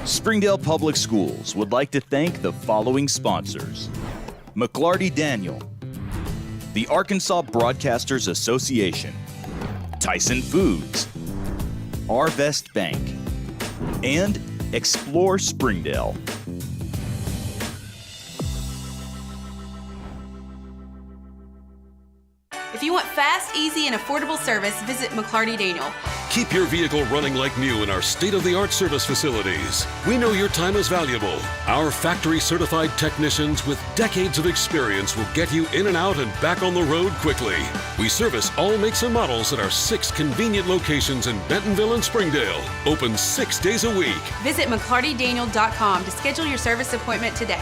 Springdale Public Schools would like to thank the following sponsors: McLarty Daniel, the Arkansas Broadcasters Association, Tyson Foods, Arvest Bank, and Explore Springdale. If you want fast, easy, and affordable service, visit McLarty Daniel. Keep your vehicle running like new in our state-of-the-art service facilities. We know your time is valuable. Our factory-certified technicians with decades of experience will get you in and out and back on the road quickly. We service all makes and models at our 6 convenient locations in Bentonville and Springdale. Open 6 days a week. Visit McLartyDaniel.com to schedule your service appointment today.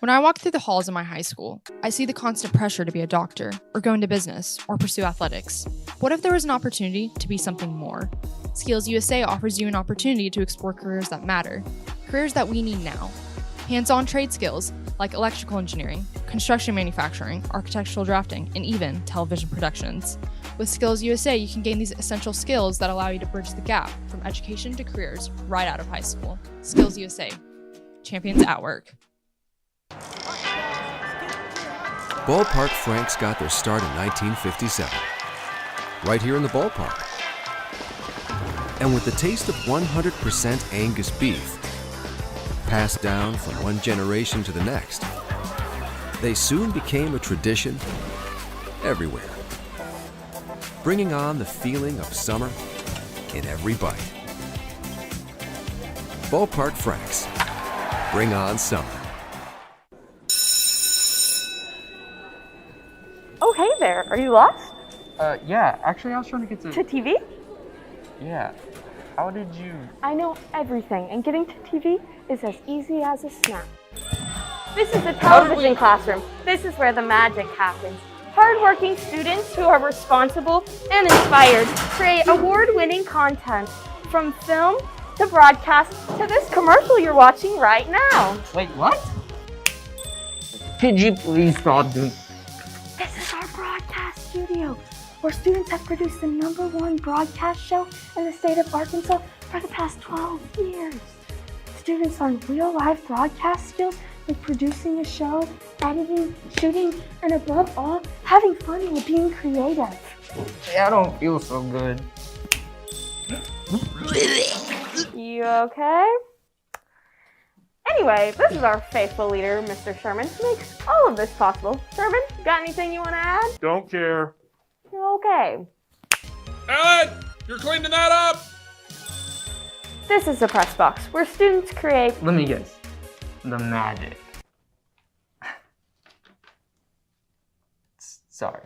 When I walk through the halls of my high school, I see the constant pressure to be a doctor, or go into business, or pursue athletics. What if there was an opportunity to be something more? Skills USA offers you an opportunity to explore careers that matter, careers that we need now. Hands-on trade skills like electrical engineering, construction manufacturing, architectural drafting, and even television productions. With Skills USA, you can gain these essential skills that allow you to bridge the gap from education to careers right out of high school. Skills USA. Champions at work. Ballpark Franks got their start in 1957, right here in the ballpark. And with the taste of 100% Angus beef, passed down from one generation to the next, they soon became a tradition everywhere, bringing on the feeling of summer in every bite. Ballpark Franks, bring on summer. Oh, hey there. Are you lost? Yeah. Actually, I was trying to get To TV? Yeah. How did you... I know everything, and getting to TV is as easy as a snap. This is the television classroom. This is where the magic happens. Hardworking students who are responsible and inspired create award-winning content, from film to broadcast to this commercial you're watching right now. Wait, what? Could you please not do... This is our broadcast studio, where students have produced the #1 broadcast show in the state of Arkansas for the past 12 years. Students learn real-life broadcast skills like producing a show, editing, shooting, and above all, having fun with being creative. I don't feel so good. You okay? Anyway, this is our faithful leader, Mr. Sherman, who makes all of this possible. Sherman, got anything you want to add? Don't care. Okay. Ellen, you're cleaning that up! This is the press box, where students create... Let me guess. The magic. Sorry.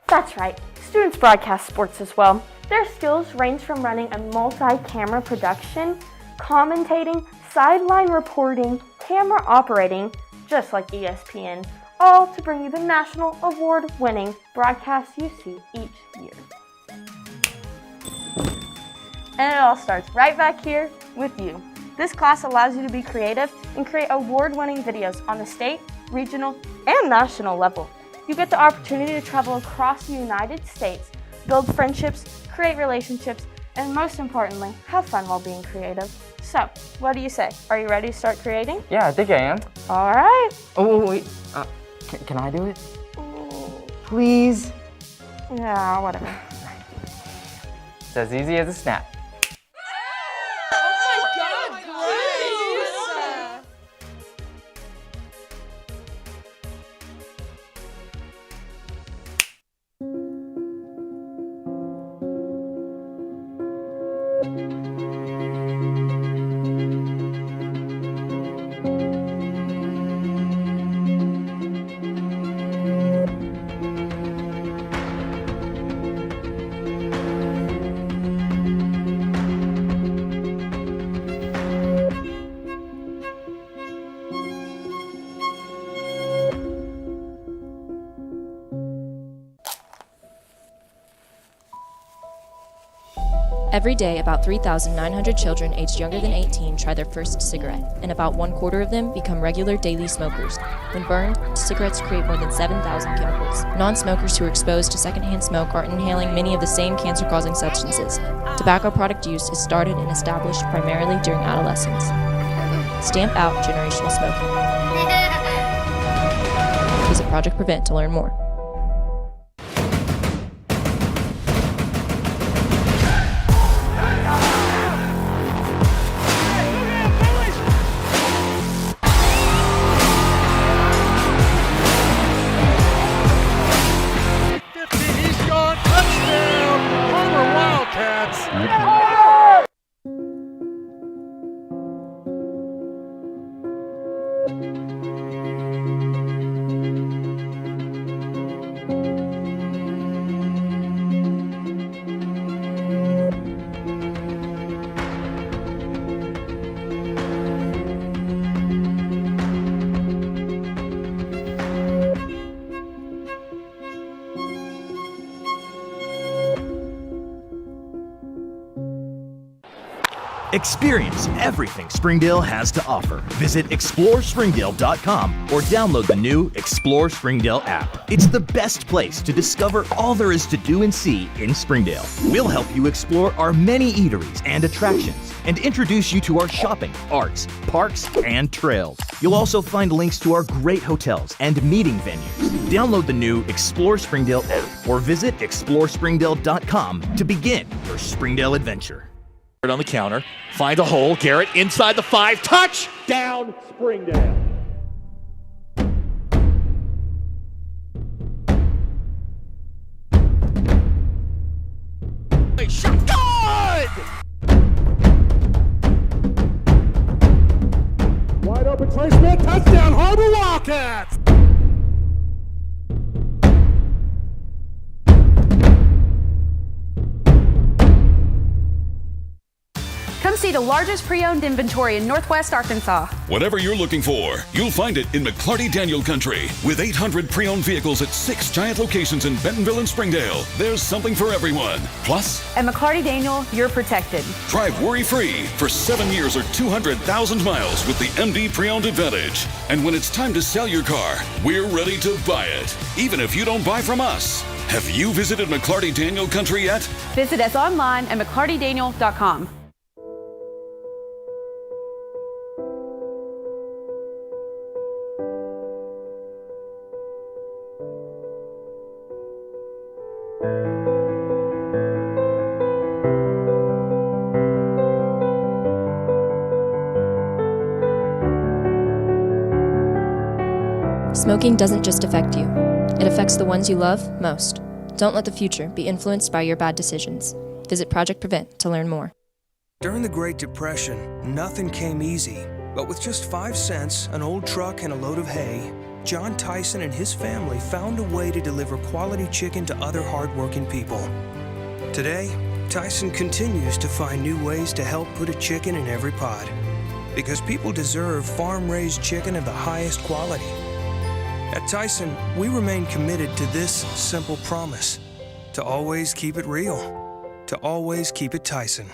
That's right. Students broadcast sports as well. Their skills range from running a multi-camera production, commentating, sideline reporting, camera operating, just like ESPN, all to bring you the national award-winning broadcasts you see each year. And it all starts right back here with you. This class allows you to be creative and create award-winning videos on the state, regional, and national level. You get the opportunity to travel across the United States, build friendships, create relationships, and most importantly, have fun while being creative. So, what do you say? Are you ready to start creating? Yeah, I think I am. All right. Oh, wait. Can I do it? Please? Yeah, whatever. It's as easy as a snap. Every day, about 3,900 children aged younger than 18 try their first cigarette, and about 1/4 of them become regular daily smokers. When burned, cigarettes create more than 7,000 chemicals. Non-smokers who are exposed to secondhand smoke are inhaling many of the same cancer-causing substances. Tobacco product use is started and established primarily during adolescence. Stamp out generational smoking. Visit Project Prevent to learn more. Experience everything Springdale has to offer. Visit ExploreSpringdale.com or download the new Explore Springdale app. It's the best place to discover all there is to do and see in Springdale. We'll help you explore our many eateries and attractions and introduce you to our shopping, arts, parks, and trails. You'll also find links to our great hotels and meeting venues. Download the new Explore Springdale app or visit ExploreSpringdale.com to begin your Springdale adventure. On the counter, find a hole, Garrett inside the 5, touchdown Springdale. Shot good! Wide open Trey Smith, touchdown Har-BER Wildcats! Come see the largest pre-owned inventory in Northwest Arkansas. Whatever you're looking for, you'll find it in McClarty Daniel Country. With 800 pre-owned vehicles at 6 giant locations in Bentonville and Springdale, there's something for everyone. Plus, At McClarty Daniel, you're protected. drive worry-free for 7 years or 200,000 miles with the MD Pre-Owned Advantage. And when it's time to sell your car, we're ready to buy it, even if you don't buy from us. Have you visited McClarty Daniel Country yet? Visit us online at McClartyDaniel.com. Smoking doesn't just affect you. It affects the ones you love most. Don't let the future be influenced by your bad decisions. Visit Project Prevent to learn more. During the Great Depression, nothing came easy. But with just 5 cents, an old truck, and a load of hay, John Tyson and his family found a way to deliver quality chicken to other hardworking people. Today, Tyson continues to find new ways to help put a chicken in every pot. Because people deserve farm-raised chicken of the highest quality. At Tyson, we remain committed to this simple promise: to always keep it real, to always keep it Tyson.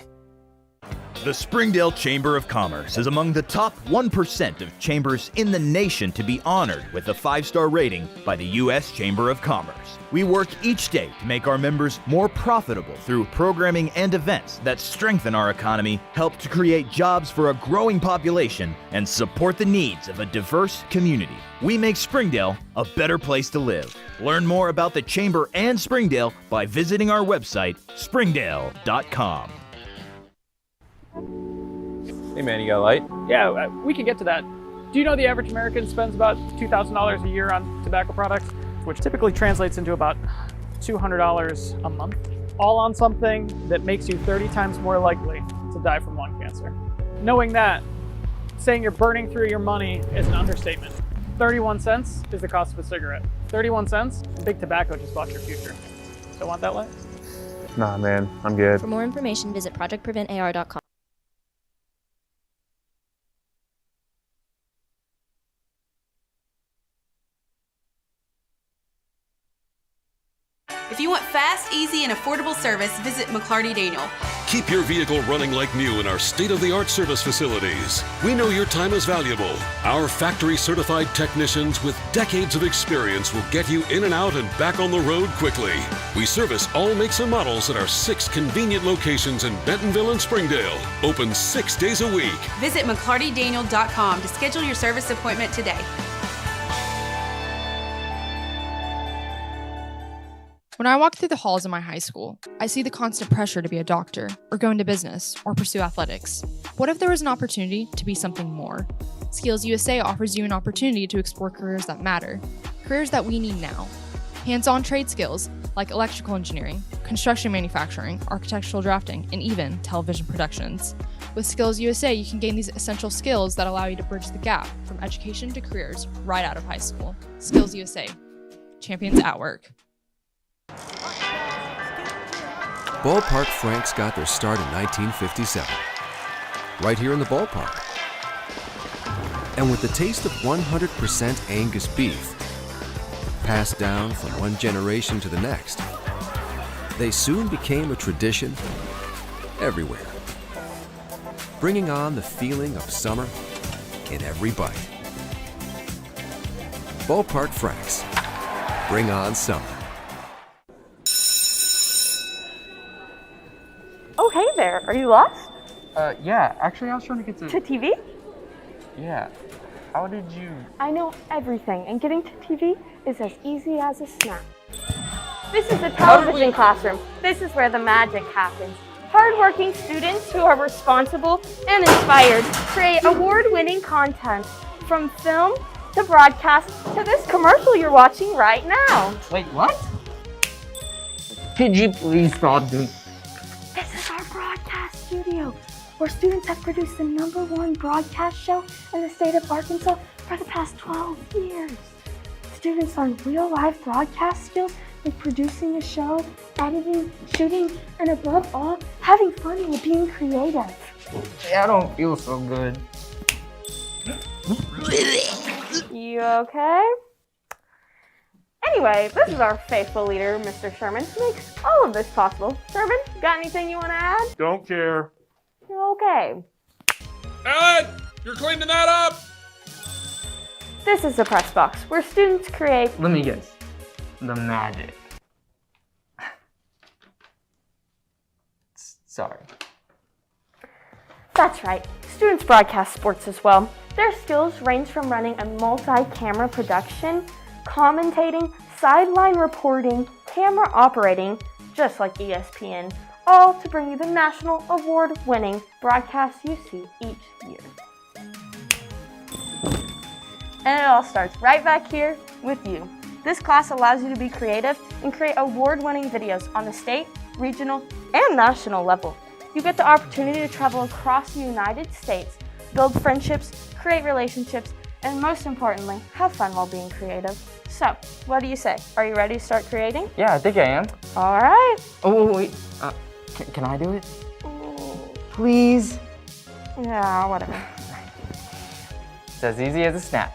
The Springdale Chamber of Commerce is among the top 1% of chambers in the nation to be honored with a 5-star rating by the U.S. Chamber of Commerce. We work each day to make our members more profitable through programming and events that strengthen our economy, help to create jobs for a growing population, and support the needs of a diverse community. We make Springdale a better place to live. Learn more about the Chamber and Springdale by visiting our website, springdale.com. Hey man, you got a light? Yeah, we can get to that. Do you know the average American spends about $2,000 a year on tobacco products, which typically translates into about $200 a month, all on something that makes you 30 times more likely to die from lung cancer? Knowing that, saying you're burning through your money is an understatement. 31 cents is the cost of a cigarette. 31 cents, big tobacco just bought your future. Still want that light? Nah man, I'm good. For more information, visit ProjectPreventAR.com. If you want fast, easy, and affordable service, visit McClarty Daniel. Keep your vehicle running like new in our state-of-the-art service facilities. We know your time is valuable. Our factory-certified technicians with decades of experience will get you in and out and back on the road quickly. We service all makes and models at our 6 convenient locations in Bentonville and Springdale. Open 6 days a week. Visit McClartydaniel.com to schedule your service appointment today. When I walk through the halls of my high school, I see the constant pressure to be a doctor, or go into business, or pursue athletics. What if there was an opportunity to be something more? Skills USA offers you an opportunity to explore careers that matter, careers that we need now. Hands-on trade skills like electrical engineering, construction manufacturing, architectural drafting, and even television productions. With Skills USA, you can gain these essential skills that allow you to bridge the gap from education to careers right out of high school. Skills USA. Champions at work. Ballpark Franks got their start in 1957, right here in the ballpark. And with the taste of 100% Angus beef, passed down from one generation to the next, they soon became a tradition everywhere, bringing on the feeling of summer in every bite. Ballpark Franks, bring on summer. Oh, hey there. Are you lost? Yeah, actually I was trying to get To TV? Yeah. How did you... I know everything, and getting to TV is as easy as a snap. This is the television classroom. This is where the magic happens. Hardworking students who are responsible and inspired create award-winning content, from film to broadcast to this commercial you're watching right now. Wait, what? Could you please stop doing... This is our broadcast studio, where students have produced the #1 broadcast show in the state of Arkansas for the past 12 years. Students learn real-life broadcast skills like producing a show, editing, shooting, and above all, having fun with being creative. I don't feel so good. You okay? Anyway, this is our faithful leader, Mr. Sherman, who makes all of this possible. Sherman, got anything you want to add? Don't care. Okay. Ellen, you're cleaning that up! This is the press box, where students create... Let me guess. The magic. Sorry. That's right. Students broadcast sports as well. Their skills range from running a multi-camera production, commentating, sideline reporting, camera operating, just like ESPN, all to bring you the national award-winning broadcasts you see each year. And it all starts right back here with you. This class allows you to be creative and create award-winning videos on the state, regional, and national level. You get the opportunity to travel across the United States, build friendships, create relationships, and most importantly, have fun while being creative. So, what do you say? Are you ready to start creating? Yeah, I think I am. All right. Oh, wait. Can I do it? Please? Yeah, whatever. It's as easy as a snap.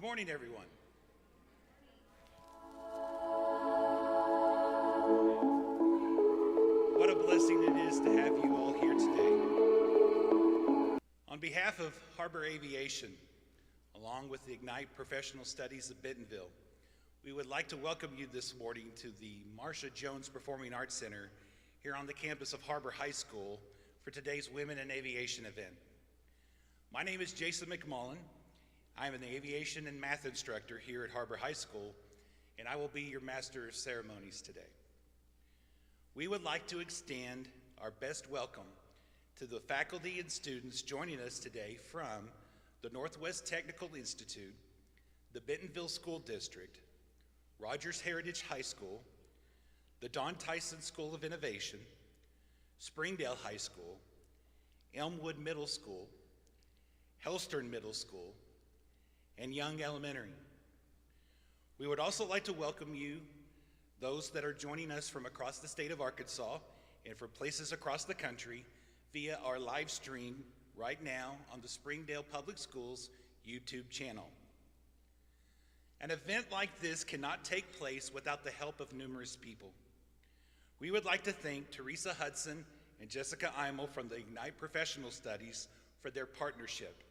morning, everyone. What a blessing it is to have you all here today. On behalf of HAR-BER Aviation, along with the Ignite Professional Studies of Bentonville, we would like to welcome you this morning to the Marsha Jones Performing Arts Center here on the campus of HAR-BER High School for today's Women in Aviation event. My name is Jason McMullen. I am an aviation and math instructor here at HAR-BER High School, and I will be your Master of Ceremonies today. We would like to extend our best welcome to the faculty and students joining us today from the Northwest Technical Institute, the Bentonville School District, Rogers Heritage High School, the Don Tyson School of Innovation, Springdale High School, Elmwood Middle School, Hellstern Middle School, and Young Elementary. We would also like to welcome you, those that are joining us from across the state of Arkansas and from places across the country via our live stream right now on the Springdale Public Schools YouTube channel. An event like this cannot take place without the help of numerous people. We would like to thank Teresa Hudson and Jessica Eimel from the Ignite Professional Studies for their partnership,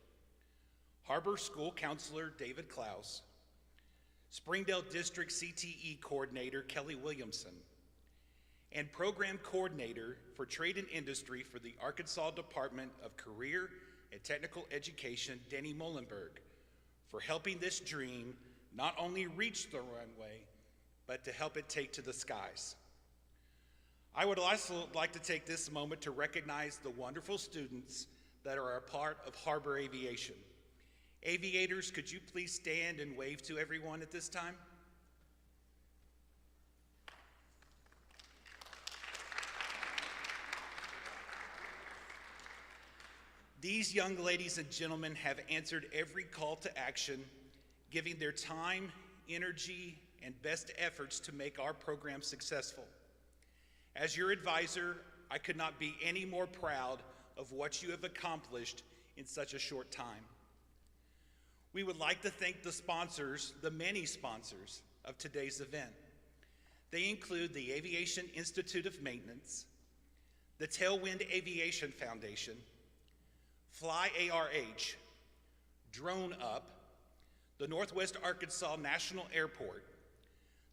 HAR-BER School Counselor David Klaus, Springdale District CTE Coordinator Kelly Williamson, and Program Coordinator for Trade and Industry for the Arkansas Department of Career and Technical Education, Denny Molenberg, for helping this dream not only reach the runway, but to help it take to the skies. I would also like to take this moment to recognize the wonderful students that are a part of HAR-BER Aviation. Aviators, could you please stand and wave to everyone at this time? These young ladies and gentlemen have answered every call to action, giving their time, energy, and best efforts to make our program successful. As your advisor, I could not be any more proud of what you have accomplished in such a short time. We would like to thank the sponsors, the many sponsors of today's event. They include the Aviation Institute of Maintenance, the Tailwind Aviation Foundation, Fly ARH, Drone Up, the Northwest Arkansas National Airport,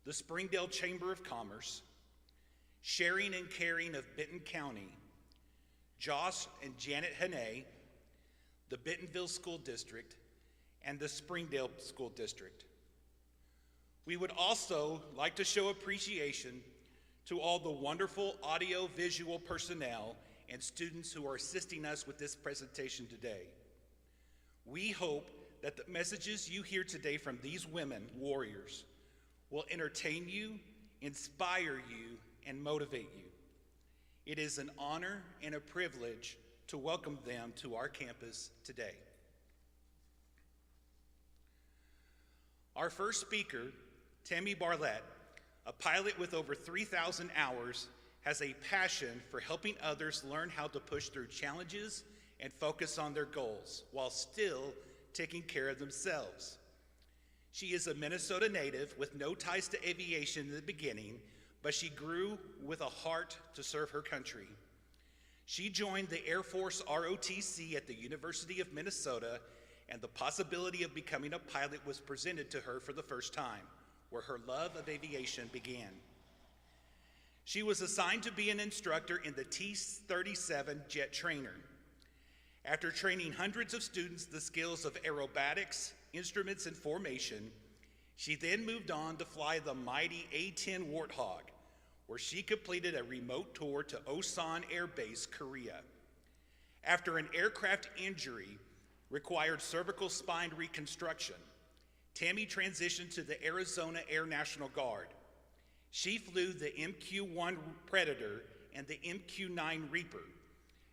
the Springdale Chamber of Commerce, Sharing and Caring of Benton County, Josh and Janet Hannay, the Bentonville School District, and the Springdale School District. We would also like to show appreciation to all the wonderful audio-visual personnel and students who are assisting us with this presentation today. We hope that the messages you hear today from these women warriors will entertain you, inspire you, and motivate you. It is an honor and a privilege to welcome them to our campus today. Our first speaker, Tammy Barlett, a pilot with over 3,000 hours, has a passion for helping others learn how to push through challenges and focus on their goals while still taking care of themselves. She is a Minnesota native with no ties to aviation in the beginning, but she grew with a heart to serve her country. She joined the Air Force ROTC at the University of Minnesota, and the possibility of becoming a pilot was presented to her for the first time, where her love of aviation began. She was assigned to be an instructor in the T-37 jet trainer. After training hundreds of students the skills of aerobatics, instruments, and formation, she then moved on to fly the mighty A-10 Warthog, where she completed a remote tour to Osan Air Base, Korea. After an aircraft injury required cervical spine reconstruction, Tammy transitioned to the Arizona Air National Guard. She flew the MQ-1 Predator and the MQ-9 Reaper,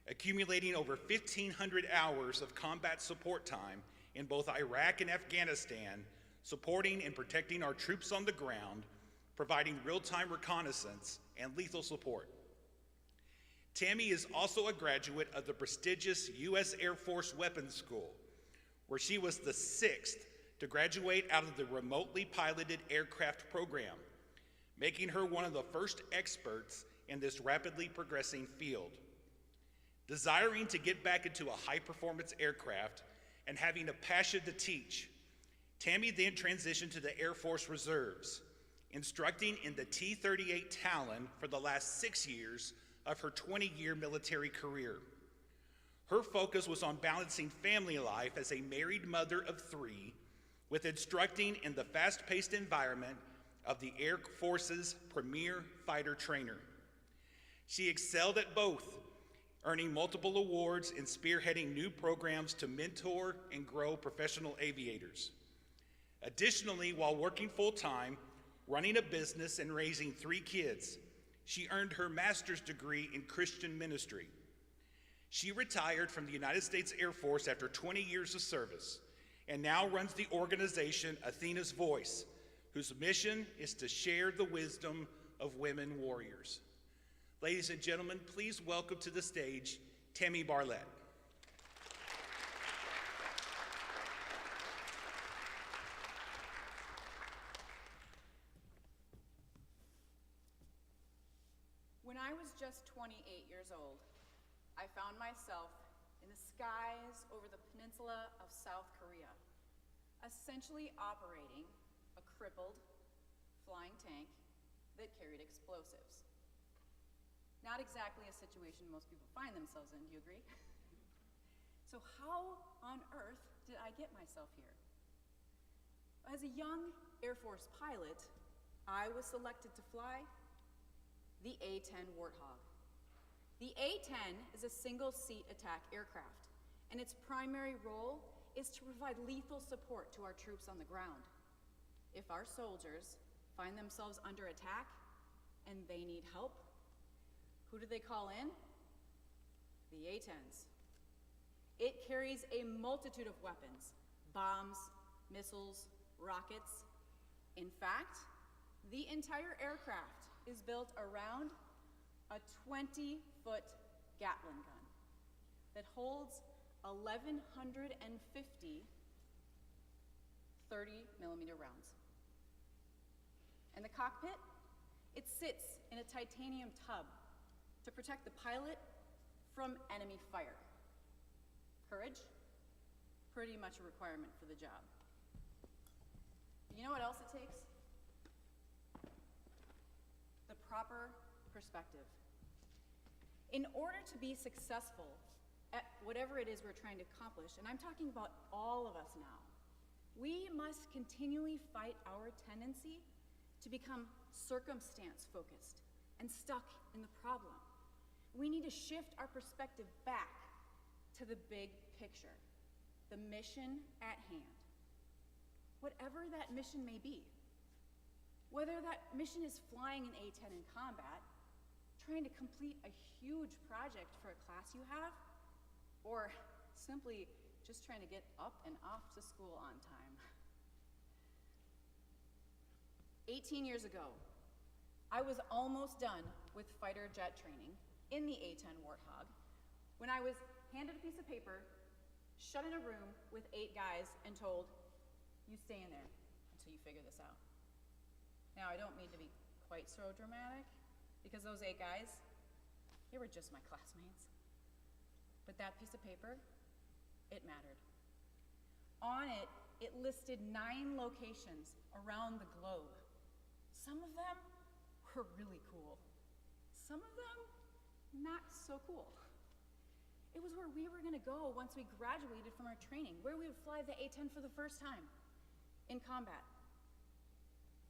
accumulating over 1,500 hours of combat support time in both Iraq and Afghanistan, supporting and protecting our troops on the ground, providing real-time reconnaissance and lethal support. Tammy is also a graduate of the prestigious U.S. Air Force Weapons School, where she was the 6th to graduate out of the remotely piloted aircraft program, making her one of the first experts in this rapidly progressing field. Desiring to get back into a high-performance aircraft and having a passion to teach, Tammy then transitioned to the Air Force Reserves, instructing in the T-38 Talon for the last 6 years of her 20-year military career. Her focus was on balancing family life as a married mother of 3 with instructing in the fast-paced environment of the Air Force's premier fighter trainer. She excelled at both, earning multiple awards and spearheading new programs to mentor and grow professional aviators. Additionally, while working full-time, running a business and raising 3 kids, she earned her master's degree in Christian ministry. She retired from the United States Air Force after 20 years of service and now runs the organization Athena's Voice, whose mission is to share the wisdom of women warriors. Ladies and gentlemen, please welcome to the stage Tammy Barlett. When I was just 28 years old, I found myself in the skies over the peninsula of South Korea, essentially operating a crippled flying tank that carried explosives. Not exactly a situation most people find themselves in, do you agree? So how on earth did I get myself here? As a young Air Force pilot, I was selected to fly the A-10 Warthog. The A-10 is a single-seat attack aircraft, and its primary role is to provide lethal support to our troops on the ground. If our soldiers find themselves under attack and they need help, who do they call in? The A-10s. It carries a multitude of weapons, bombs, missiles, rockets. In fact, the entire aircraft is built around a 20-foot Gatling gun that holds 1,150 30-millimeter rounds. And the cockpit, it sits in a titanium tub to protect the pilot from enemy fire. Courage? Pretty much a requirement for the job. You know what else it takes? The proper perspective. In order to be successful at whatever it is we're trying to accomplish, and I'm talking about all of us now, we must continually fight our tendency to become circumstance-focused and stuck in the problem. We need to shift our perspective back to the big picture, the mission at hand. Whatever that mission may be, whether that mission is flying an A-10 in combat, trying to complete a huge project for a class you have, or simply just trying to get up and off to school on time. 18 years ago, I was almost done with fighter jet training in the A-10 Warthog when I was handed a piece of paper, shut in a room with 8 guys, and told, you stay in there until you figure this out. Now, I don't mean to be quite so dramatic, because those 8 guys, they were just my classmates. But that piece of paper, it mattered. On it, it listed 9 locations around the globe. Some of them were really cool. Some of them, not so cool. It was where we were gonna go once we graduated from our training, where we would fly the A-10 for the first time in combat,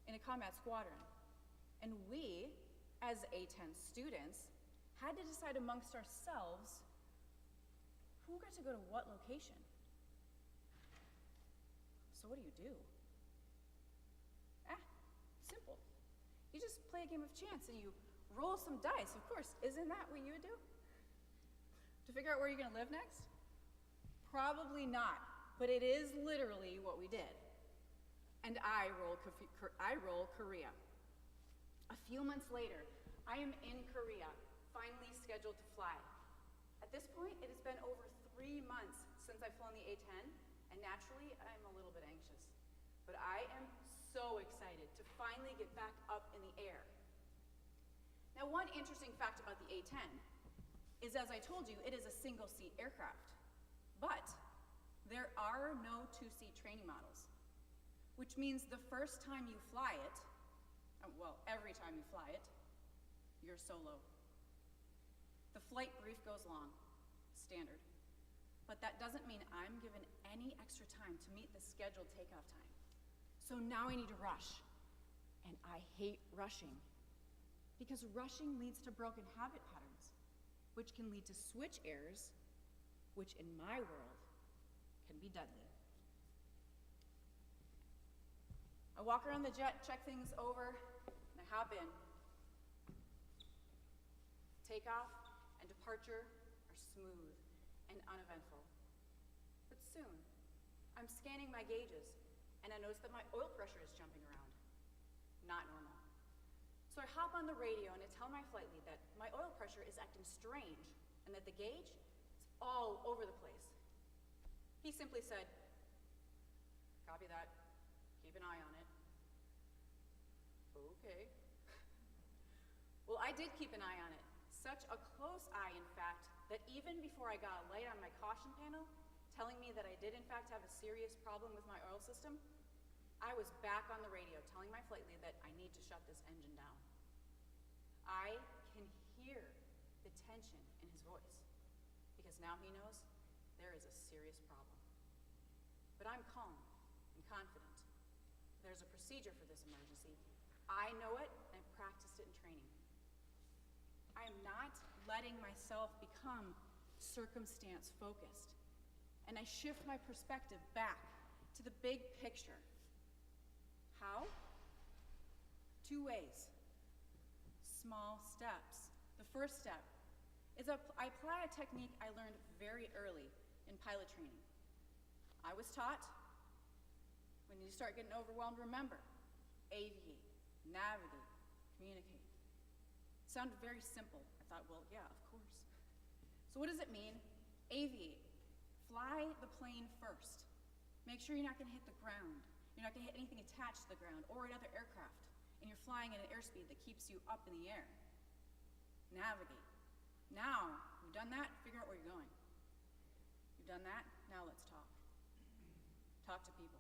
in a combat squadron. And we, as A-10 students, had to decide amongst ourselves who got to go to what location. So what do? Simple. You just play a game of chance and you roll some dice, of course. Isn't that what you would do? To figure out where you're gonna live next? Probably not, but it is literally what we did. And I roll Korea. A few months later, I am in Korea, finally scheduled to fly. At this point, it has been over 3 months since I've flown the A-10, and naturally, I'm a little bit anxious. but I am so excited to finally get back up in the air. Now, one interesting fact about the A-10 is, as I told you, it is a single-seat aircraft. But there are no two-seat training models, which means the first time you fly it, well, every time you fly it, you're solo. The flight brief goes long, standard, but that doesn't mean I'm given any extra time to meet the scheduled takeoff time. So now I need to rush, and I hate rushing, because rushing leads to broken habit patterns, which can lead to switch errors, which in my world can be deadly. I walk around the jet, check things over, and I hop in. Takeoff and departure are smooth and uneventful. But soon, I'm scanning my gauges, and I notice that my oil pressure is jumping around. Not normal. So I hop on the radio and I tell my flight lead that my oil pressure is acting strange and that the gauge is all over the place. He simply said, "Copy that, keep an eye on it." Okay. Well, I did keep an eye on it. Such a close eye, in fact, that even before I got a light on my caution panel telling me that I did in fact have a serious problem with my oil system, I was back on the radio telling my flight lead that I need to shut this engine down. I can hear the tension in his voice, because now he knows there is a serious problem. But I'm calm and confident. There's a procedure for this emergency. I know it, and I've practiced it in training. I am not letting myself become circumstance focused, and I shift my perspective back to the big picture. How? 2 ways. Small steps. The first step is I apply a technique I learned very early in pilot training. I was taught, when you start getting overwhelmed, remember, aviate, navigate, communicate. It sounded very simple. I thought, well, yeah, of course. So what does it mean? Aviate. Fly the plane first. Make sure you're not gonna hit the ground. You're not gonna hit anything attached to the ground or another aircraft, and you're flying at an airspeed that keeps you up in the air. Navigate. Now, you've done that, figure out where you're going. You've done that, now let's talk. Talk to people.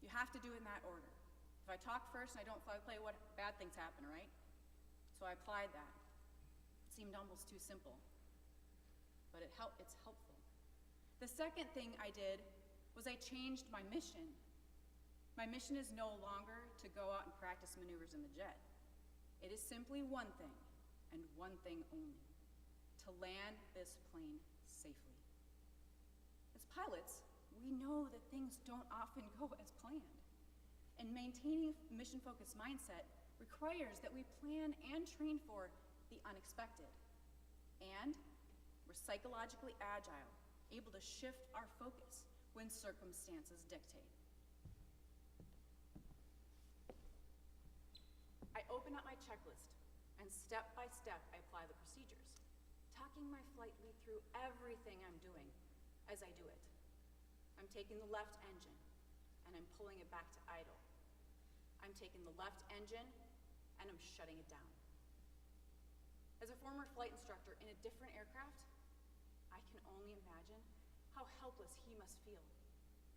You have to do it in that order. If I talk first and I don't fly the plane, what bad things happen, right? So I applied that. It seemed almost too simple, but it's helpful. The second thing I did was I changed my mission. My mission is no longer to go out and practice maneuvers in the jet. It is simply one thing, and one thing only: to land this plane safely. As pilots, we know that things don't often go as planned, and maintaining a mission-focused mindset requires that we plan and train for the unexpected. And we're psychologically agile, able to shift our focus when circumstances dictate. I open up my checklist, and step by step, I apply the procedures, talking my flight lead through everything I'm doing as I do it. I'm taking the left engine, and I'm pulling it back to idle. I'm taking the left engine, and I'm shutting it down. As a former flight instructor in a different aircraft, I can only imagine how helpless he must feel,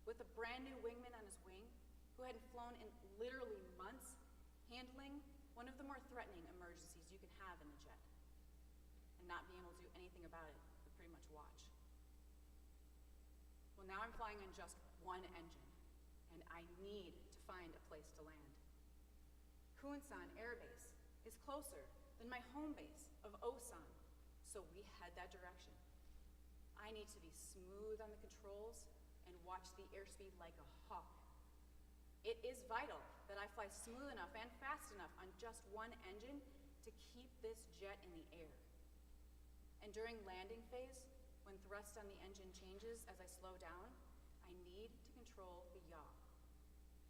with a brand new wingman on his wing who hadn't flown in literally months, handling one of the more threatening emergencies you can have in a jet, and not being able to do anything about it but pretty much watch. Well, now I'm flying on just one engine, and I need to find a place to land. Kunsan Air Base is closer than my home base of Osan, so we head that direction. I need to be smooth on the controls and watch the airspeed like a hawk. It is vital that I fly smooth enough and fast enough on just one engine to keep this jet in the air. And during landing phase, when thrust on the engine changes as I slow down, I need to control the yaw.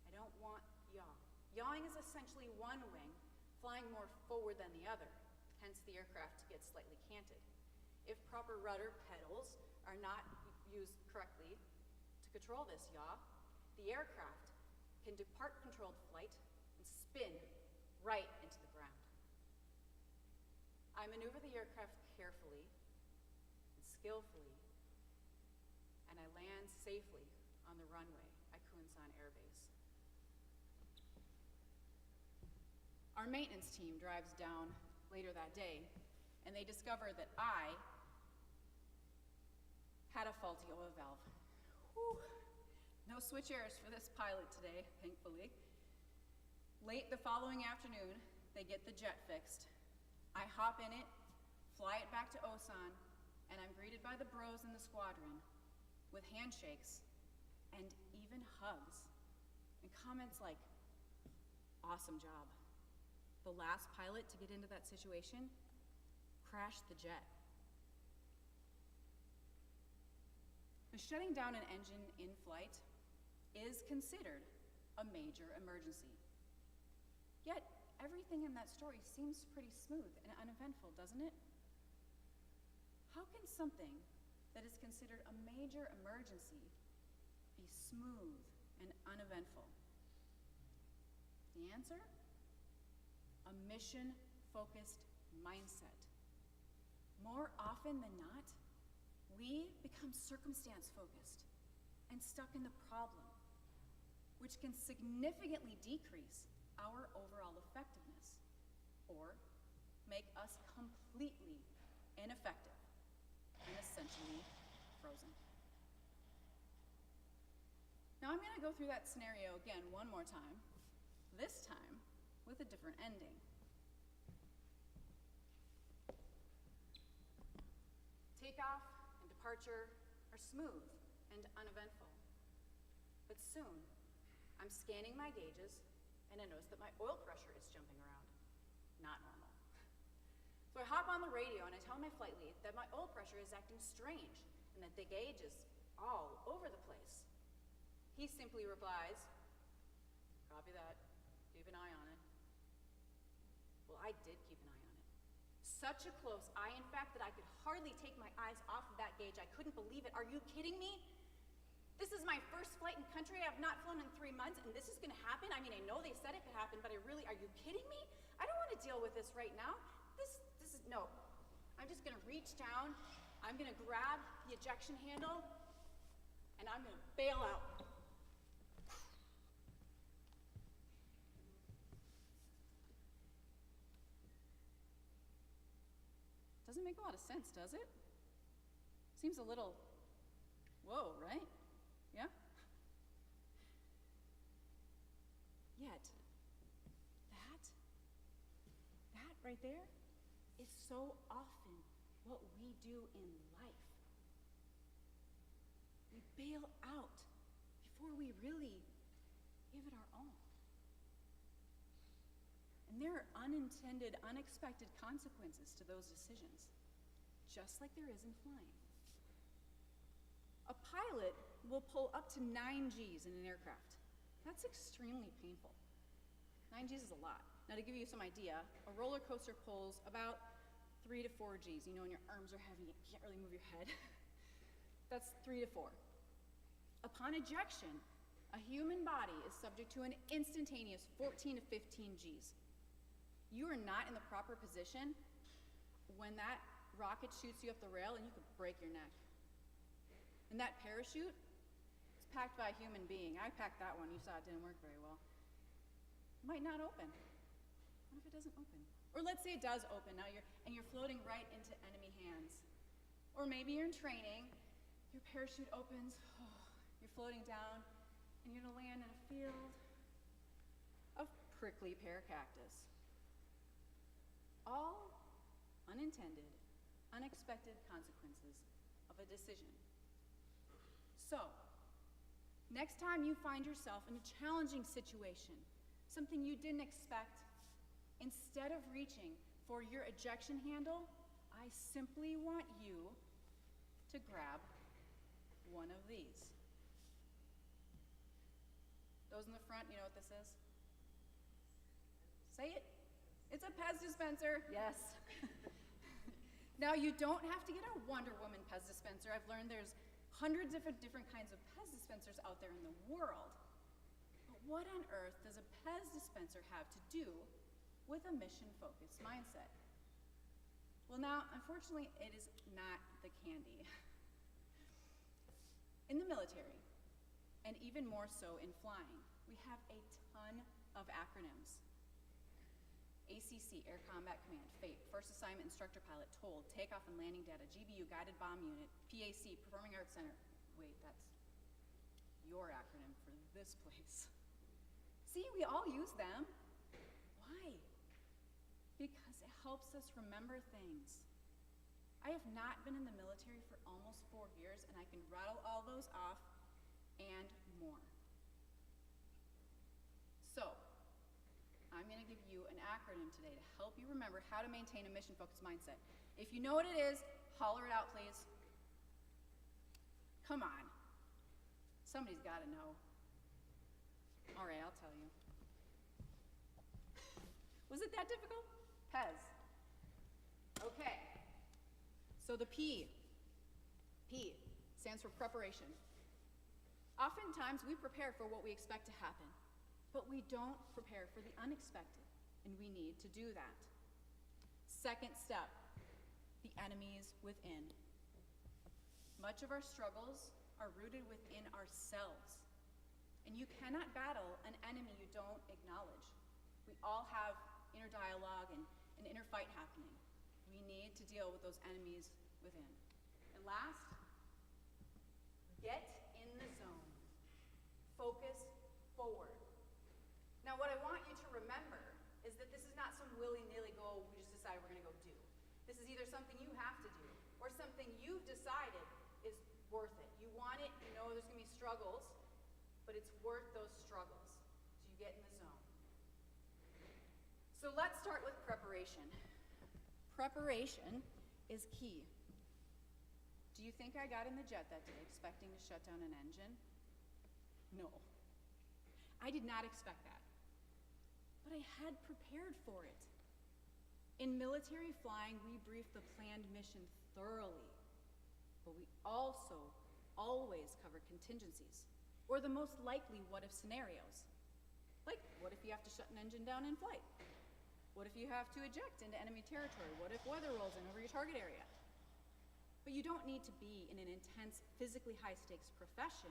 I don't want yaw. Yawing is essentially one wing flying more forward than the other, hence the aircraft gets slightly canted. If proper rudder pedals are not used correctly to control this yaw, the aircraft can depart controlled flight and spin right into the ground. I maneuver the aircraft carefully and skillfully, and I land safely on the runway at Kunsan Air Base. Our maintenance team drives down later that day, and they discover that I had a faulty oil valve. Whew. No switch errors for this pilot today, thankfully. Late the following afternoon, they get the jet fixed. I hop in it, fly it back to Osan, and I'm greeted by the bros in the squadron with handshakes and even hugs and comments like, "Awesome job. The last pilot to get into that situation crashed the jet." The shutting down an engine in flight is considered a major emergency. Yet, everything in that story seems pretty smooth and uneventful, doesn't it? How can something that is considered a major emergency be smooth and uneventful? The answer? A mission-focused mindset. More often than not, we become circumstance-focused and stuck in the problem, which can significantly decrease our overall effectiveness or make us completely ineffective and essentially frozen. Now I'm going to go through that scenario again one more time, this time with a different ending. Takeoff and departure are smooth and uneventful. But soon, I'm scanning my gauges and I notice that my oil pressure is jumping around. Not normal. So I hop on the radio and I tell my flight lead that my oil pressure is acting strange and that the gauge is all over the place. He simply replies, "Copy that, keep an eye on it." Well, I did keep an eye on it. Such a close eye, in fact, that I could hardly take my eyes off of that gauge. I couldn't believe it. Are you kidding me? This is my first flight in country. I've not flown in 3 months, and this is gonna happen? I mean, I know they said it could happen, but are you kidding me? I don't wanna deal with this right now. This is, no. I'm just gonna reach down, I'm gonna grab the ejection handle, and I'm gonna bail out. Doesn't make a lot of sense, does it? Seems a little, whoa, right? Yeah? Yet, that right there is so often what we do in life. We bail out before we really give it our all. And there are unintended, unexpected consequences to those decisions, just like there is in flying. A pilot will pull up to 9 Gs in an aircraft. That's extremely painful. 9 Gs is a lot. Now to give you some idea, a roller coaster pulls about 3 to 4 Gs. You know, when your arms are heavy, you can't really move your head. That's 3 to 4. Upon ejection, a human body is subject to an instantaneous 14 to 15 Gs. You are not in the proper position when that rocket shoots you up the rail and you could break your neck. And that parachute is packed by a human being. I packed that one. You saw it didn't work very well. It might not open. What if it doesn't open? Or let's say it does open. Now you're floating right into enemy hands. Or maybe you're in training, your parachute opens, you're floating down, and you're gonna land in a field of prickly pear cactus. All unintended, unexpected consequences of a decision. So, next time you find yourself in a challenging situation, something you didn't expect, instead of reaching for your ejection handle, I simply want you to grab one of these. Those in the front, you know what this is? Say it. It's a Pez dispenser, yes. Now, you don't have to get a Wonder Woman Pez dispenser. I've learned there's hundreds of different kinds of Pez dispensers out there in the world. But what on earth does a Pez dispenser have to do with a mission-focused mindset? Well, now, unfortunately, it is not the candy. In the military, and even more so in flying, we have a ton of acronyms. ACC, Air Combat Command, FAPE, First Assignment Instructor Pilot, TOLD, Takeoff and Landing Data, GBU, Guided Bomb Unit, PAC, Performing Arts Center. Wait, that's your acronym for this place. See, we all use them. Why? Because it helps us remember things. I have not been in the military for almost 4 years, and I can rattle all those off and more. So, I'm going to give you an acronym today to help you remember how to maintain a mission-focused mindset. If you know what it is, holler it out, please. Come on. Somebody's got to know. All right, I'll tell you. Was it that difficult? Pez. Okay. So the P stands for preparation. Oftentimes we prepare for what we expect to happen, but we don't prepare for the unexpected, and we need to do that. Second step, the enemies within. Much of our struggles are rooted within ourselves, and you cannot battle an enemy you don't acknowledge. We all have inner dialogue and an inner fight happening. We need to deal with those enemies within. And last, get in the zone. Focus forward. Now, what I want you to remember is that this is not some willy-nilly goal we just decided we're going to go do. This is either something you have to do or something you've decided is worth it. You want it, you know there's going to be struggles, but it's worth those struggles. So you get in the zone. So let's start with preparation. Preparation is key. Do you think I got in the jet that day expecting to shut down an engine? No. I did not expect that. But I had prepared for it. In military flying, we brief the planned mission thoroughly, but we also always cover contingencies, or the most likely what-if scenarios. Like, what if you have to shut an engine down in flight? What if you have to eject into enemy territory? What if weather rolls in over your target area? But you don't need to be in an intense, physically high-stakes profession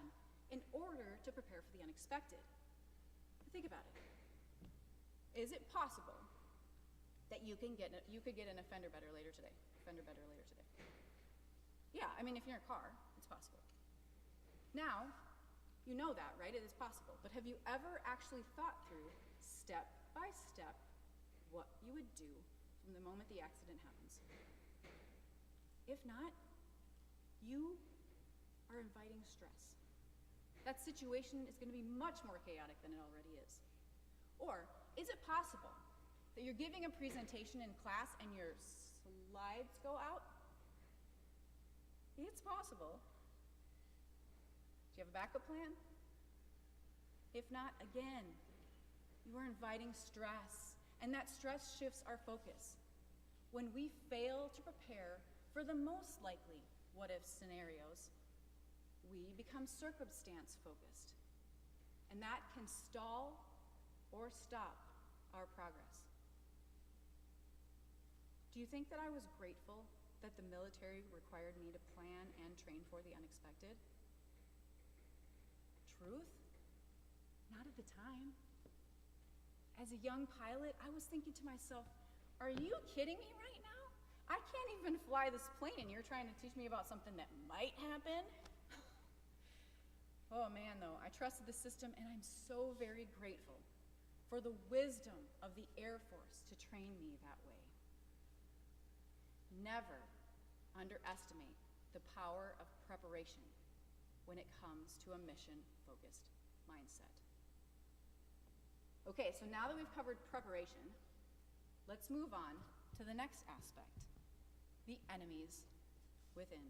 in order to prepare for the unexpected. But think about it. Is it possible that you could get an fender bender later today? Yeah, I mean, if you're in a car, it's possible. Now, you know that, right? It is possible. But have you ever actually thought through, step by step, what you would do from the moment the accident happens? If not, you are inviting stress. That situation is going to be much more chaotic than it already is. Or, is it possible that you're giving a presentation in class and your slides go out? It's possible. Do you have a backup plan? If not, again, you are inviting stress, and that stress shifts our focus. When we fail to prepare for the most likely what-if scenarios, we become circumstance-focused, and that can stall or stop our progress. Do you think that I was grateful that the military required me to plan and train for the unexpected? Truth? Not at the time. As a young pilot, I was thinking to myself, are you kidding me right now? I can't even fly this plane and you're trying to teach me about something that might happen? Oh man, though, I trusted the system, and I'm so very grateful for the wisdom of the Air Force to train me that way. Never underestimate the power of preparation when it comes to a mission-focused mindset. Okay, so now that we've covered preparation, let's move on to the next aspect, the enemies within.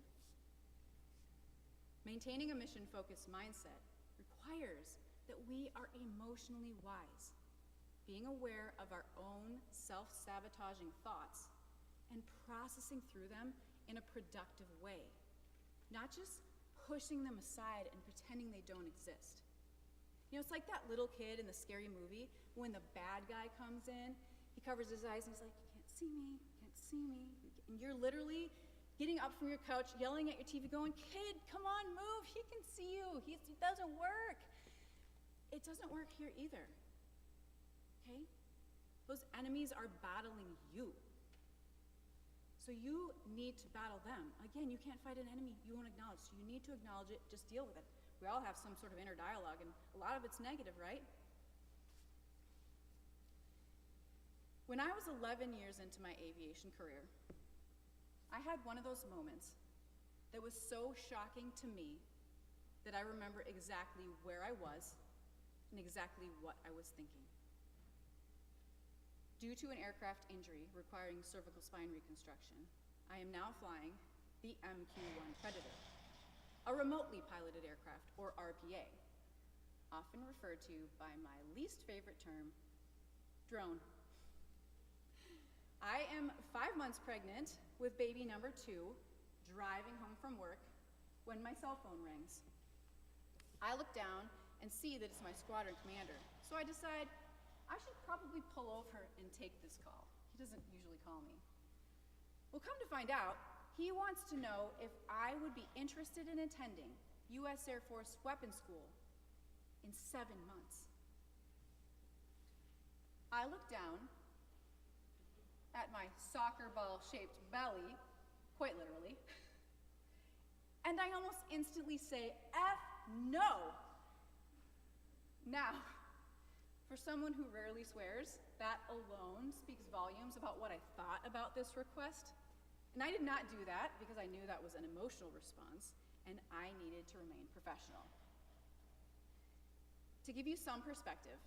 Maintaining a mission-focused mindset requires that we are emotionally wise, being aware of our own self-sabotaging thoughts and processing through them in a productive way, not just pushing them aside and pretending they don't exist. You know, it's like that little kid in the scary movie when the bad guy comes in, he covers his eyes and he's like, you can't see me, you can't see me. And you're literally getting up from your couch, yelling at your TV, going, kid, come on, move, he can see you. It doesn't work. It doesn't work here either, okay? Those enemies are battling you. So you need to battle them. Again, you can't fight an enemy you won't acknowledge, so you need to acknowledge it, just deal with it. We all have some sort of inner dialogue, and a lot of it's negative, right? When I was 11 years into my aviation career, I had one of those moments that was so shocking to me that I remember exactly where I was and exactly what I was thinking. Due to an aircraft injury requiring cervical spine reconstruction, I am now flying the MQ-1 Predator, a remotely piloted aircraft, or RPA, often referred to by my least favorite term, drone. I am 5 months pregnant with baby number 2, driving home from work, when my cell phone rings. I look down and see that it's my squadron commander, so I decide I should probably pull over and take this call. He doesn't usually call me. Well, come to find out, he wants to know if I would be interested in attending U.S. Air Force Weapons School in 7 months. I look down at my soccer ball-shaped belly, quite literally, and I almost instantly say, F no! Now, for someone who rarely swears, that alone speaks volumes about what I thought about this request. And I did not do that because I knew that was an emotional response, and I needed to remain professional. To give you some perspective,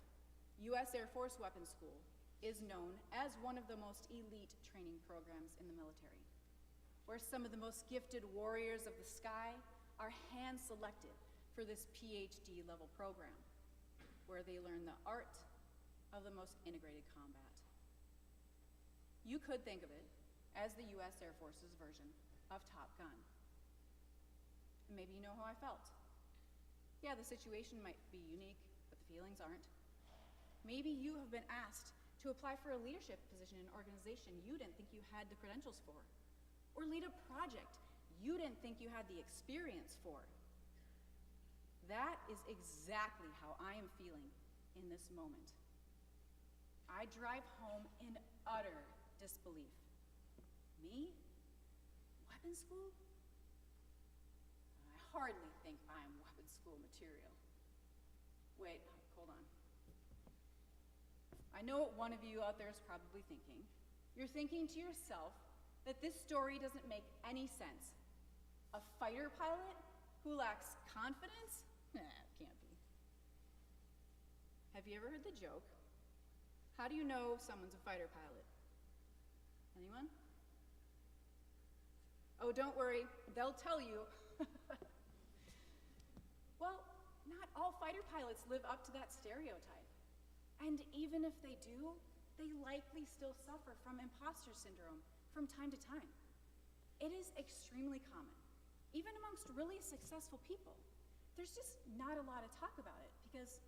U.S. Air Force Weapons School is known as one of the most elite training programs in the military, where some of the most gifted warriors of the sky are hand-selected for this PhD level program, where they learn the art of the most integrated combat. You could think of it as the U.S. Air Force's version of Top Gun. And maybe you know how I felt. Yeah, the situation might be unique, but the feelings aren't. Maybe you have been asked to apply for a leadership position in an organization you didn't think you had the credentials for, or lead a project you didn't think you had the experience for. That is exactly how I am feeling in this moment. I drive home in utter disbelief. Me? Weapons school? I hardly think I am weapons school material. Wait, hold on. I know what one of you out there is probably thinking. You're thinking to yourself that this story doesn't make any sense. A fighter pilot who lacks confidence? Nah, it can't be. Have you ever heard the joke? How do you know someone's a fighter pilot? Anyone? Oh, don't worry, they'll tell you. Well, not all fighter pilots live up to that stereotype. And even if they do, they likely still suffer from imposter syndrome from time to time. It is extremely common, even amongst really successful people. There's just not a lot of talk about it because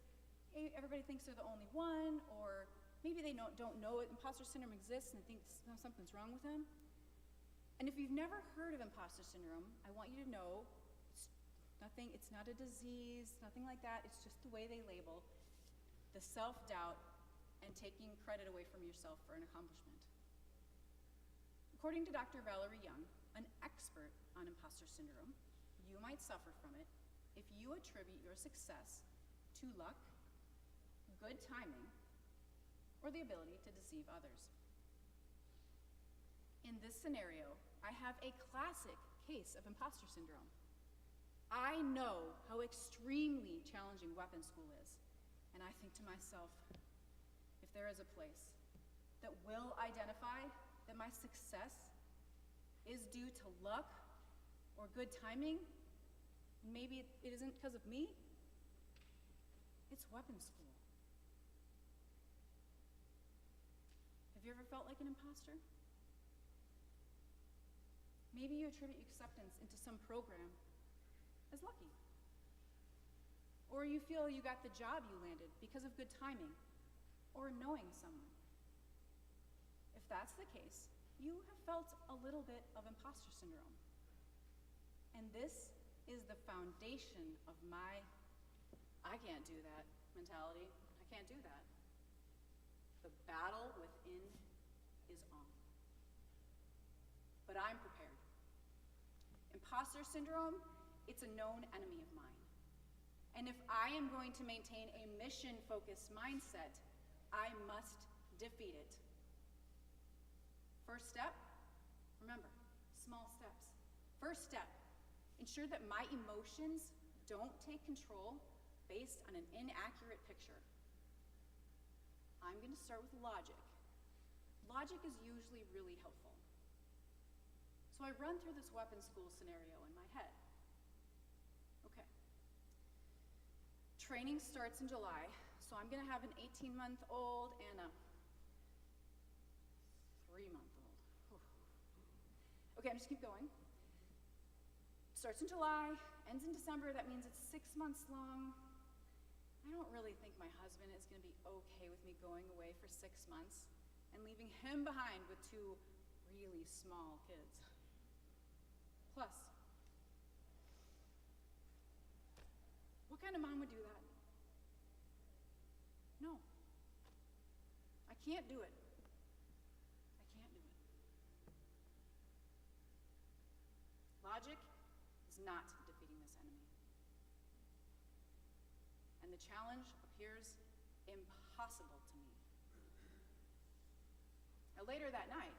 everybody thinks they're the only one, or maybe they don't know imposter syndrome exists and think something's wrong with them. And if you've never heard of imposter syndrome, I want you to know it's not a disease, nothing like that. It's just the way they label the self-doubt and taking credit away from yourself for an accomplishment. According to Dr. Valerie Young, an expert on imposter syndrome, you might suffer from it if you attribute your success to luck, good timing, or the ability to deceive others. In this scenario, I have a classic case of imposter syndrome. I know how extremely challenging weapons school is, and I think to myself, if there is a place that will identify that my success is due to luck or good timing, maybe it isn't because of me, it's weapons school. Have you ever felt like an imposter? Maybe you attribute acceptance into some program as lucky. or you feel you got the job you landed because of good timing or knowing someone. If that's the case, you have felt a little bit of imposter syndrome. And this is the foundation of my I can't do that mentality. I can't do that. The battle within is on. But I'm prepared. Imposter syndrome, it's a known enemy of mine. And if I am going to maintain a mission-focused mindset, I must defeat it. First step, remember, small steps. First step, ensure that my emotions don't take control based on an inaccurate picture. I'm going to start with logic. Logic is usually really helpful. So I run through this weapons school scenario in my head. Okay. Training starts in July, so I'm going to have an 18-month-old and a 3-month-old. Okay, I'm just keep going. Starts in July, ends in December. That means it's 6 months long. I don't really think my husband is going to be okay with me going away for 6 months and leaving him behind with 2 really small kids. Plus, what kind of mom would do that? No. I can't do it. I can't do it. Logic is not defeating this enemy. And the challenge appears impossible to me. Now, later that night,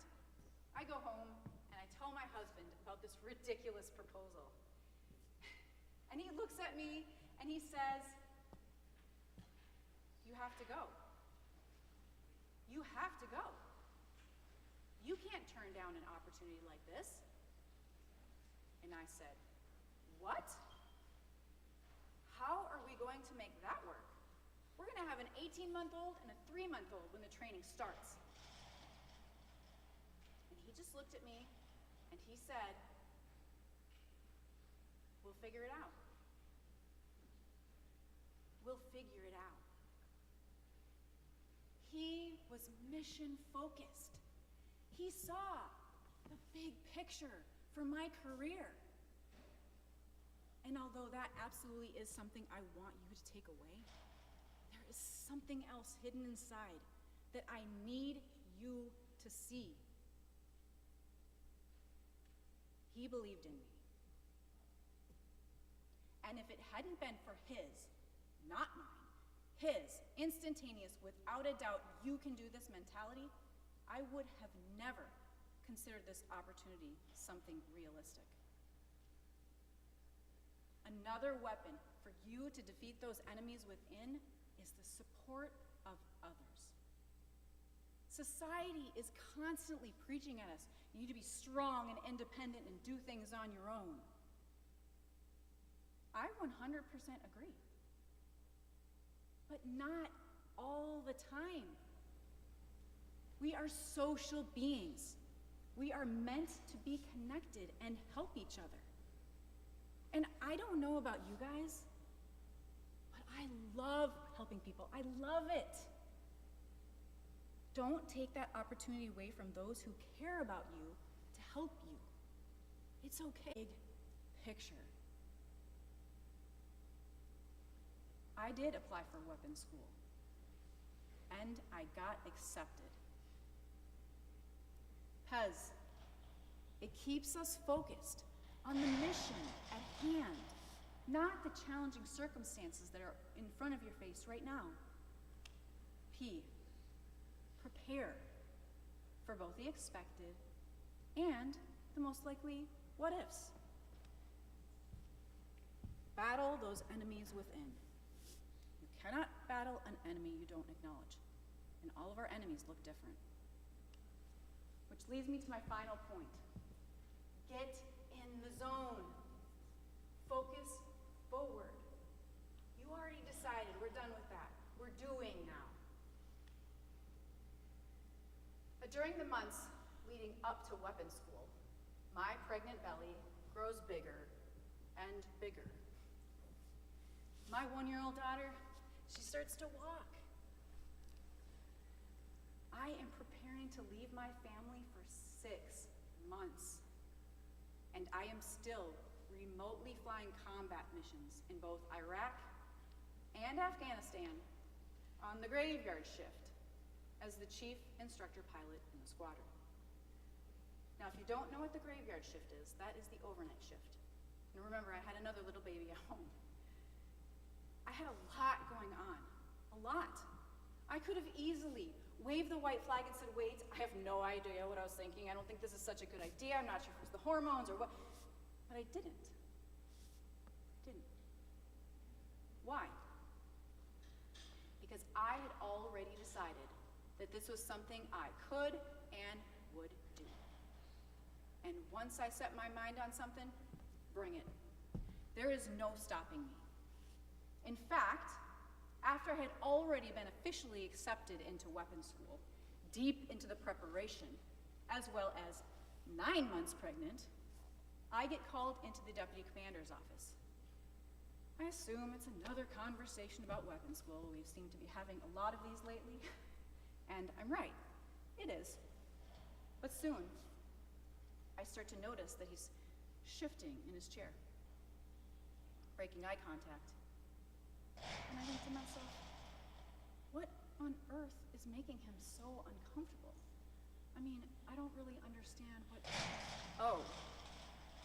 I go home and I tell my husband about this ridiculous proposal. And he looks at me and he says, "You have to go. You have to go. You can't turn down an opportunity like this." And I said, "What? How are we going to make that work? We're going to have an 18-month-old and a 3-month-old when the training starts." And he just looked at me and he said, "We'll figure it out. We'll figure it out." He was mission-focused. He saw the big picture for my career. And although that absolutely is something I want you to take away, there is something else hidden inside that I need you to see. He believed in me. And if it hadn't been for his, not mine, his instantaneous, without a doubt, you can do this mentality, I would have never considered this opportunity something realistic. Another weapon for you to defeat those enemies within is the support of others. Society is constantly preaching at us, you need to be strong and independent and do things on your own. I 100% agree. But not all the time. We are social beings. We are meant to be connected and help each other. And I don't know about you guys, but I love helping people. I love it. Don't take that opportunity away from those who care about you to help you. It's okay. Big picture. I did apply for weapons school, and I got accepted. Pez, it keeps us focused on the mission at hand, not the challenging circumstances that are in front of your face right now. P, prepare for both the expected and the most likely what ifs. Battle those enemies within. You cannot battle an enemy you don't acknowledge, and all of our enemies look different. Which leads me to my final point. Get in the zone. Focus forward. You already decided, we're done with that. We're doing now. But during the months leading up to weapons school, my pregnant belly grows bigger and bigger. My 1-year-old daughter, she starts to walk. I am preparing to leave my family for 6 months. And I am still remotely flying combat missions in both Iraq and Afghanistan on the graveyard shift as the chief instructor pilot in the squadron. Now, if you don't know what the graveyard shift is, that is the overnight shift. And remember, I had another little baby at home. I had a lot going on, a lot. I could have easily waved the white flag and said, wait, I have no idea what I was thinking. I don't think this is such a good idea. I'm not sure if it was the hormones or what. But I didn't. Why? Because I had already decided that this was something I could and would do. And once I set my mind on something, bring it. There is no stopping me. In fact, after I had already been officially accepted into weapons school, deep into the preparation, as well as 9 months pregnant, I get called into the deputy commander's office. I assume it's another conversation about weapons school. We seem to be having a lot of these lately. And I'm right, it is. But soon, I start to notice that he's shifting in his chair, breaking eye contact. And I think to myself, what on earth is making him so uncomfortable? I mean, I don't really understand what... Oh,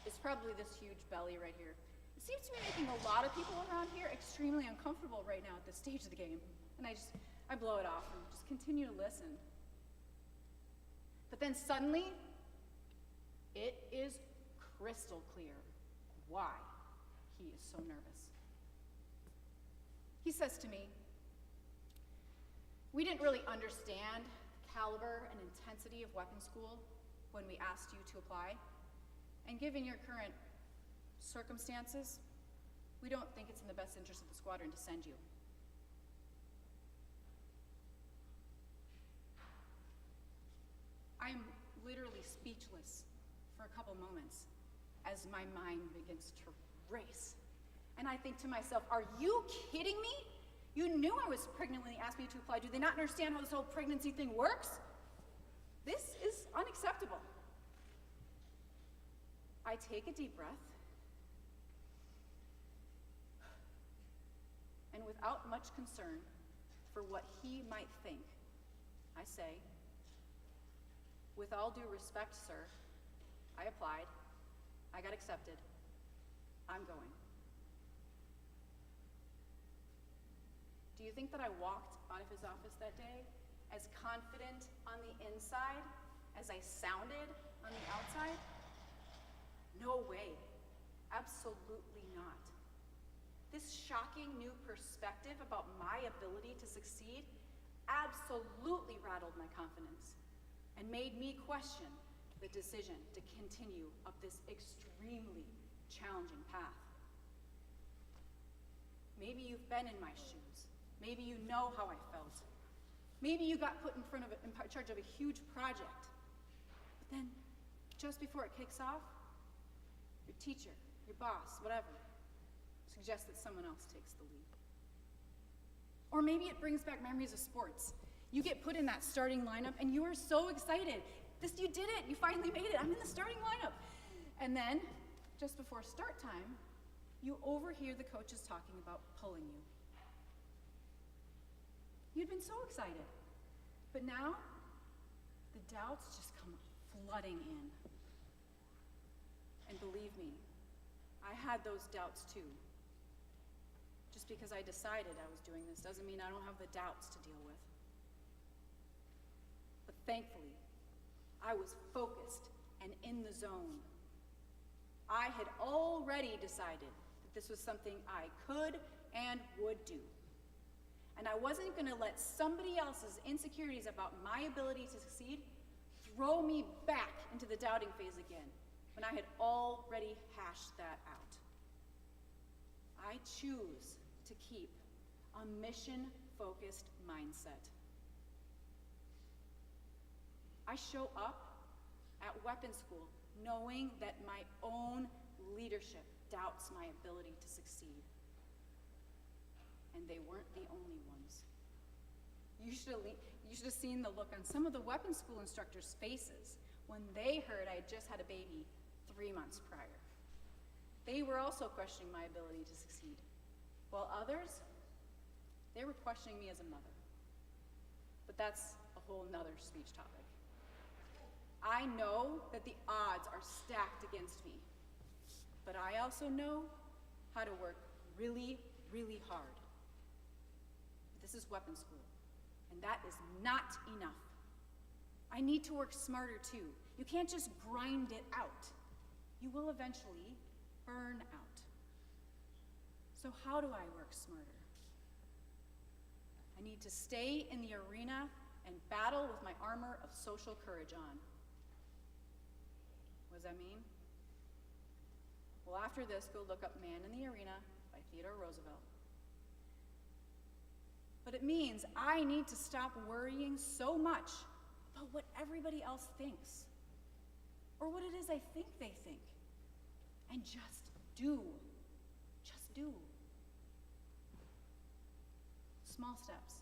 it's probably this huge belly right here. It seems to be making a lot of people around here extremely uncomfortable right now at this stage of the game. And I blow it off and just continue to listen. But then suddenly, it is crystal clear why he is so nervous. He says to me, we didn't really understand the caliber and intensity of weapons school when we asked you to apply. And given your current circumstances, we don't think it's in the best interest of the squadron to send you. I'm literally speechless for a couple moments as my mind begins to race. And I think to myself, are you kidding me? You knew I was pregnant when they asked me to apply. Do they not understand how this whole pregnancy thing works? This is unacceptable. I take a deep breath, and without much concern for what he might think, I say, with all due respect, sir, I applied, I got accepted, I'm going. Do you think that I walked out of his office that day as confident on the inside as I sounded on the outside? No way. Absolutely not. This shocking new perspective about my ability to succeed absolutely rattled my confidence and made me question the decision to continue up this extremely challenging path. Maybe you've been in my shoes. Maybe you know how I felt. Maybe you got put in charge of a huge project. But then, just before it kicks off, your teacher, your boss, whatever, suggests that someone else takes the lead. Or maybe it brings back memories of sports. You get put in that starting lineup and you are so excited. You did it, you finally made it, I'm in the starting lineup. And then, just before start time, you overhear the coaches talking about pulling you. You'd been so excited. But now, the doubts just come flooding in. And believe me, I had those doubts too. Just because I decided I was doing this doesn't mean I don't have the doubts to deal with. But thankfully, I was focused and in the zone. I had already decided that this was something I could and would do. And I wasn't going to let somebody else's insecurities about my ability to succeed throw me back into the doubting phase again, when I had already hashed that out. I choose to keep a mission-focused mindset. I show up at weapons school knowing that my own leadership doubts my ability to succeed. And they weren't the only ones. You should have seen the look on some of the weapons school instructors' faces when they heard I had just had a baby 3 months prior. They were also questioning my ability to succeed, while others, they were questioning me as a mother. But that's a whole nother speech topic. I know that the odds are stacked against me, but I also know how to work really, really hard. This is weapons school, and that is not enough. I need to work smarter too. You can't just grind it out. You will eventually burn out. So how do I work smarter? I need to stay in the arena and battle with my armor of social courage on. What does that mean? Well, after this, go look up Man in the Arena by Theodore Roosevelt. But it means I need to stop worrying so much about what everybody else thinks, or what it is I think they think, and just do. Just do. Small steps.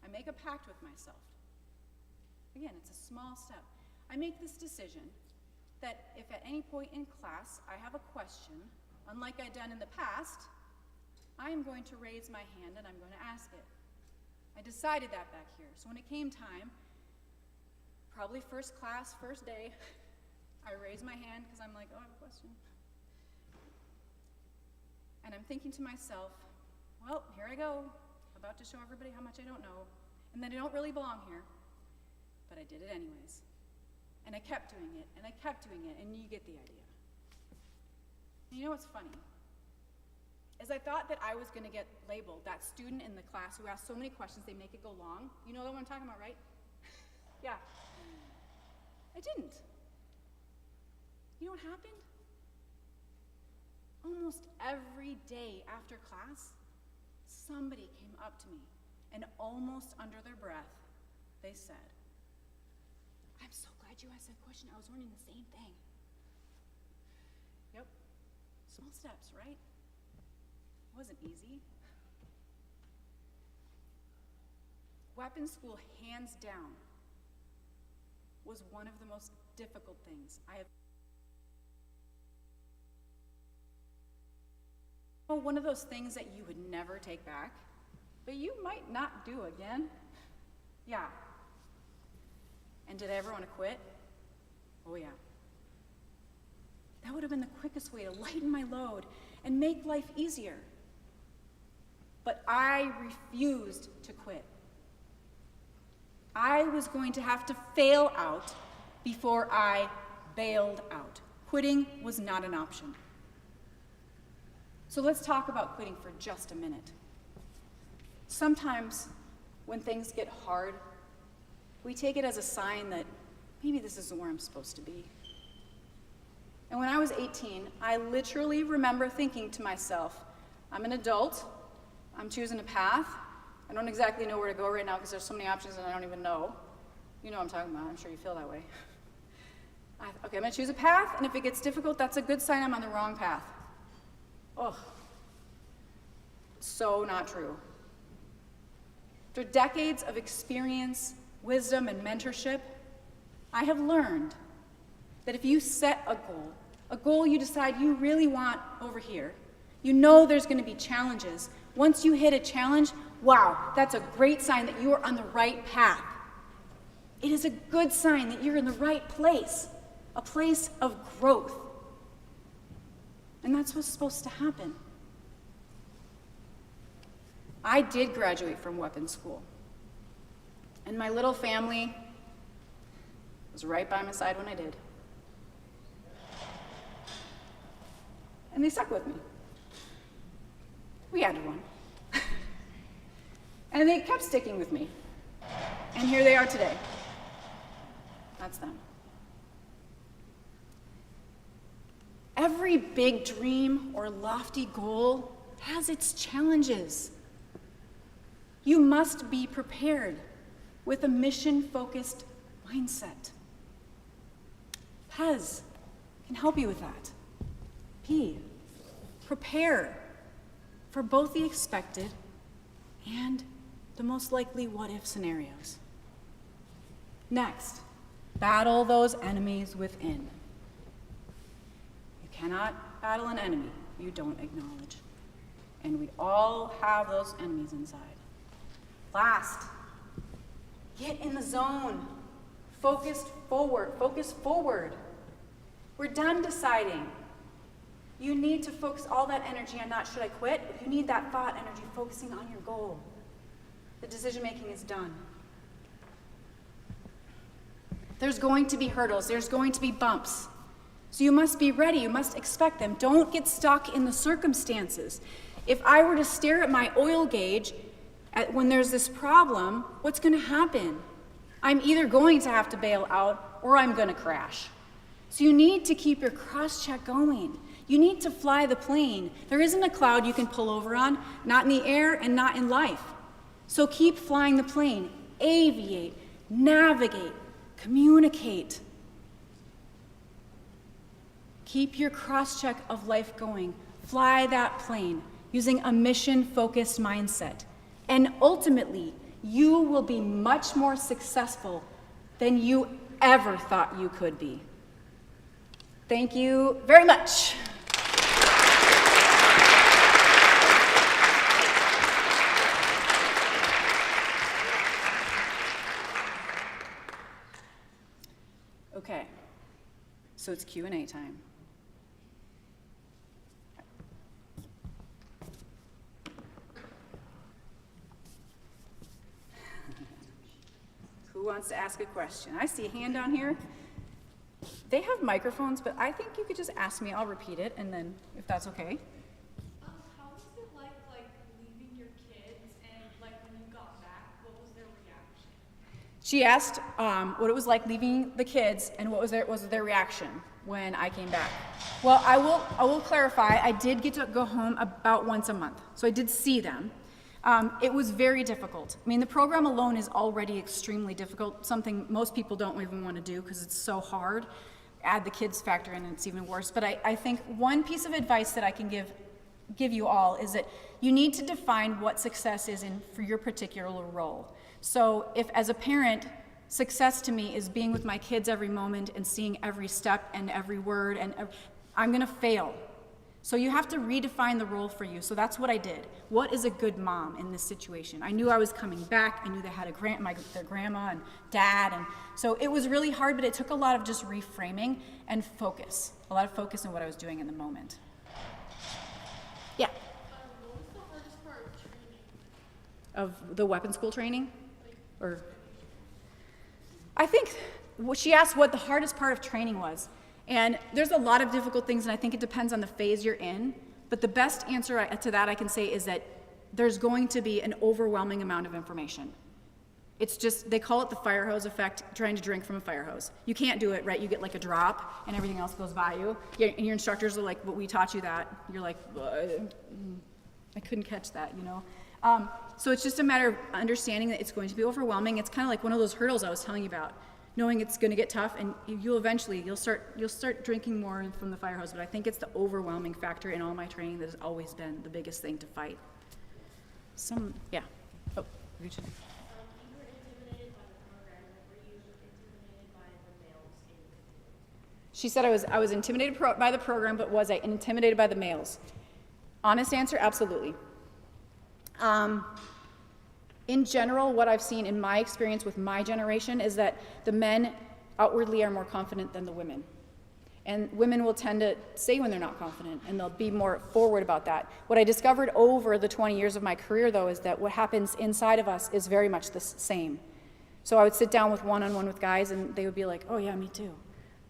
I make a pact with myself. Again, it's a small step. I make this decision that if at any point in class I have a question, unlike I've done in the past, I am going to raise my hand and I'm going to ask it. I decided that back here. So when it came time, probably first class, first day, I raised my hand because I'm like, oh, I have a question. And I'm thinking to myself, well, here I go, about to show everybody how much I don't know, and that I don't really belong here, but I did it anyways. And I kept doing it, and I kept doing it, and you get the idea. And you know what's funny? As I thought that I was gonna get labeled that student in the class who asked so many questions they make it go long. You know what I'm talking about, right? Yeah. I didn't. You know what happened? Almost every day after class, somebody came up to me, and almost under their breath, they said, I'm so glad you asked that question. I was wondering the same thing. Yep. Small steps, right? It wasn't easy. Weapons school, hands down, was one of the most difficult things I have. One of those things that you would never take back, but you might not do again. Yeah. And did I ever want to quit? Oh yeah. That would have been the quickest way to lighten my load and make life easier. But I refused to quit. I was going to have to fail out before I bailed out. Quitting was not an option. So let's talk about quitting for just a minute. Sometimes when things get hard, we take it as a sign that maybe this isn't where I'm supposed to be. And when I was 18, I literally remember thinking to myself, I'm an adult, I'm choosing a path, I don't exactly know where to go right now because there's so many options and I don't even know. You know what I'm talking about, I'm sure you feel that way. Okay, I'm gonna choose a path, and if it gets difficult, that's a good sign I'm on the wrong path. Oh, so not true. Through decades of experience, wisdom, and mentorship, I have learned that if you set a goal you decide you really want over here, you know there's going to be challenges. Once you hit a challenge, wow, that's a great sign that you are on the right path. It is a good sign that you're in the right place, a place of growth. And that's what's supposed to happen. I did graduate from weapons school, and my little family was right by my side when I did. And they stuck with me. We had one. And they kept sticking with me. And here they are today. That's them. Every big dream or lofty goal has its challenges. You must be prepared with a mission-focused mindset. PEZ can help you with that. P, prepare for both the expected and the most likely what-if scenarios. Next, battle those enemies within. You cannot battle an enemy you don't acknowledge. And we all have those enemies inside. Last, get in the zone. Focus forward. We're done deciding. You need to focus all that energy on not should I quit, but you need that thought energy focusing on your goal. The decision making is done. There's going to be hurdles, there's going to be bumps. So you must be ready, you must expect them. Don't get stuck in the circumstances. If I were to stare at my oil gauge when there's this problem, what's going to happen? I'm either going to have to bail out or I'm going to crash. So you need to keep your cross-check going. You need to fly the plane. There isn't a cloud you can pull over on, not in the air and not in life. So keep flying the plane. Aviate, navigate, communicate. Keep your cross-check of life going. Fly that plane using a mission-focused mindset. And ultimately, you will be much more successful than you ever thought you could be. Thank you very much. Okay, so it's Q&A time. Who wants to ask a question? I see a hand down here. They have microphones, but I think you could just ask me. I'll repeat it, and then if that's okay. How was it like leaving your kids, and when you got back, what was their reaction? She asked what it was like leaving the kids, and what was their reaction when I came back. Well, I will clarify. I did get to go home about once a month, so I did see them. It was very difficult. I mean, the program alone is already extremely difficult, something most people don't even want to do because it's so hard. Add the kids factor in, and it's even worse. But I think one piece of advice that I can give you all is that you need to define what success is for your particular role. So if, as a parent, success to me is being with my kids every moment and seeing every step and every word, and I'm going to fail. So you have to redefine the role for you. So that's what I did. What is a good mom in this situation? I knew I was coming back. I knew they had their grandma and dad. And so it was really hard, but it took a lot of just reframing and focus. A lot of focus on what I was doing in the moment. Yeah. What was the hardest part of training? Of the weapons school training? Or I think she asked what the hardest part of training was. And there's a lot of difficult things, and I think it depends on the phase you're in. But the best answer to that I can say is that there's going to be an overwhelming amount of information. It's just, they call it the fire hose effect, trying to drink from a fire hose. You can't do it, right? You get like a drop, and everything else goes by you. And your instructors are like, but we taught you that. You're like, I couldn't catch that, you know? So it's just a matter of understanding that it's going to be overwhelming. It's kind of like one of those hurdles I was telling you about. Knowing it's going to get tough, and you'll start drinking more from the fire hose. But I think it's the overwhelming factor in all my training that has always been the biggest thing to fight. Yeah. Oh, you should. You were intimidated by the program. Were you intimidated by the males? She said I was intimidated by the program, but was I intimidated by the males? Honest answer, absolutely. In general, what I've seen in my experience with my generation is that the men outwardly are more confident than the women. And women will tend to say when they're not confident, and they'll be more forward about that. What I discovered over the 20 years of my career, though, is that what happens inside of us is very much the same. So I would sit down with one-on-one with guys, and they would be like, oh yeah, me too.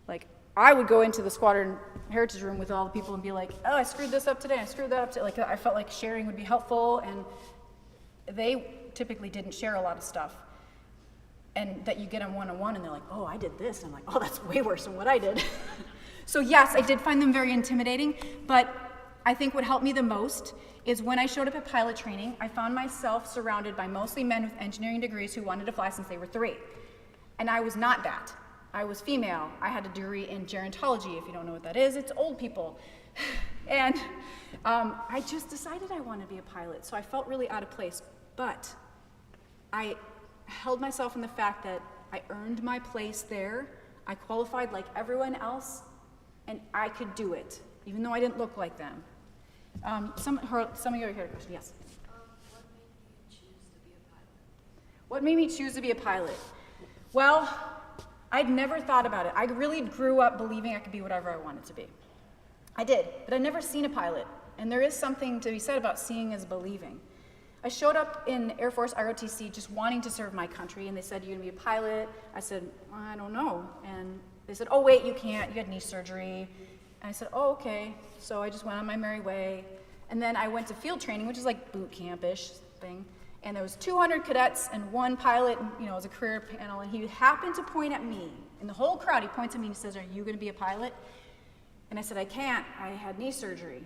Like, I would go into the squadron heritage room with all the people and be like, oh, I screwed this up today, I screwed that up today. Like, I felt like sharing would be helpful, and they typically didn't share a lot of stuff. And that you get them one-on-one and they're like, oh, I did this. And I'm like, oh, that's way worse than what I did. So yes, I did find them very intimidating, but I think what helped me the most is when I showed up at pilot training, I found myself surrounded by mostly men with engineering degrees who wanted to fly since they were 3. And I was not that. I was female. I had a degree in gerontology. If you don't know what that is, it's old people. And I just decided I wanted to be a pilot, so I felt really out of place. But I held myself in the fact that I earned my place there. I qualified like everyone else, and I could do it, even though I didn't look like them. Some of you had a question, yes? What made me choose to be a pilot? Well, I'd never thought about it. I really grew up believing I could be whatever I wanted to be. I did, but I'd never seen a pilot, and there is something to be said about seeing as believing. I showed up in Air Force ROTC just wanting to serve my country, and they said, "You're gonna be a pilot?" I said, "I don't know." And they said, "Oh wait, you can't, you had knee surgery." And I said, "Oh, okay." So I just went on my merry way. And then I went to field training, which is like boot camp-ish thing. And there was 200 cadets and one pilot, and, you know, it was a career panel, and he happened to point at me. In the whole crowd, he points at me and he says, "Are you gonna be a pilot?" And I said, "I can't, I had knee surgery."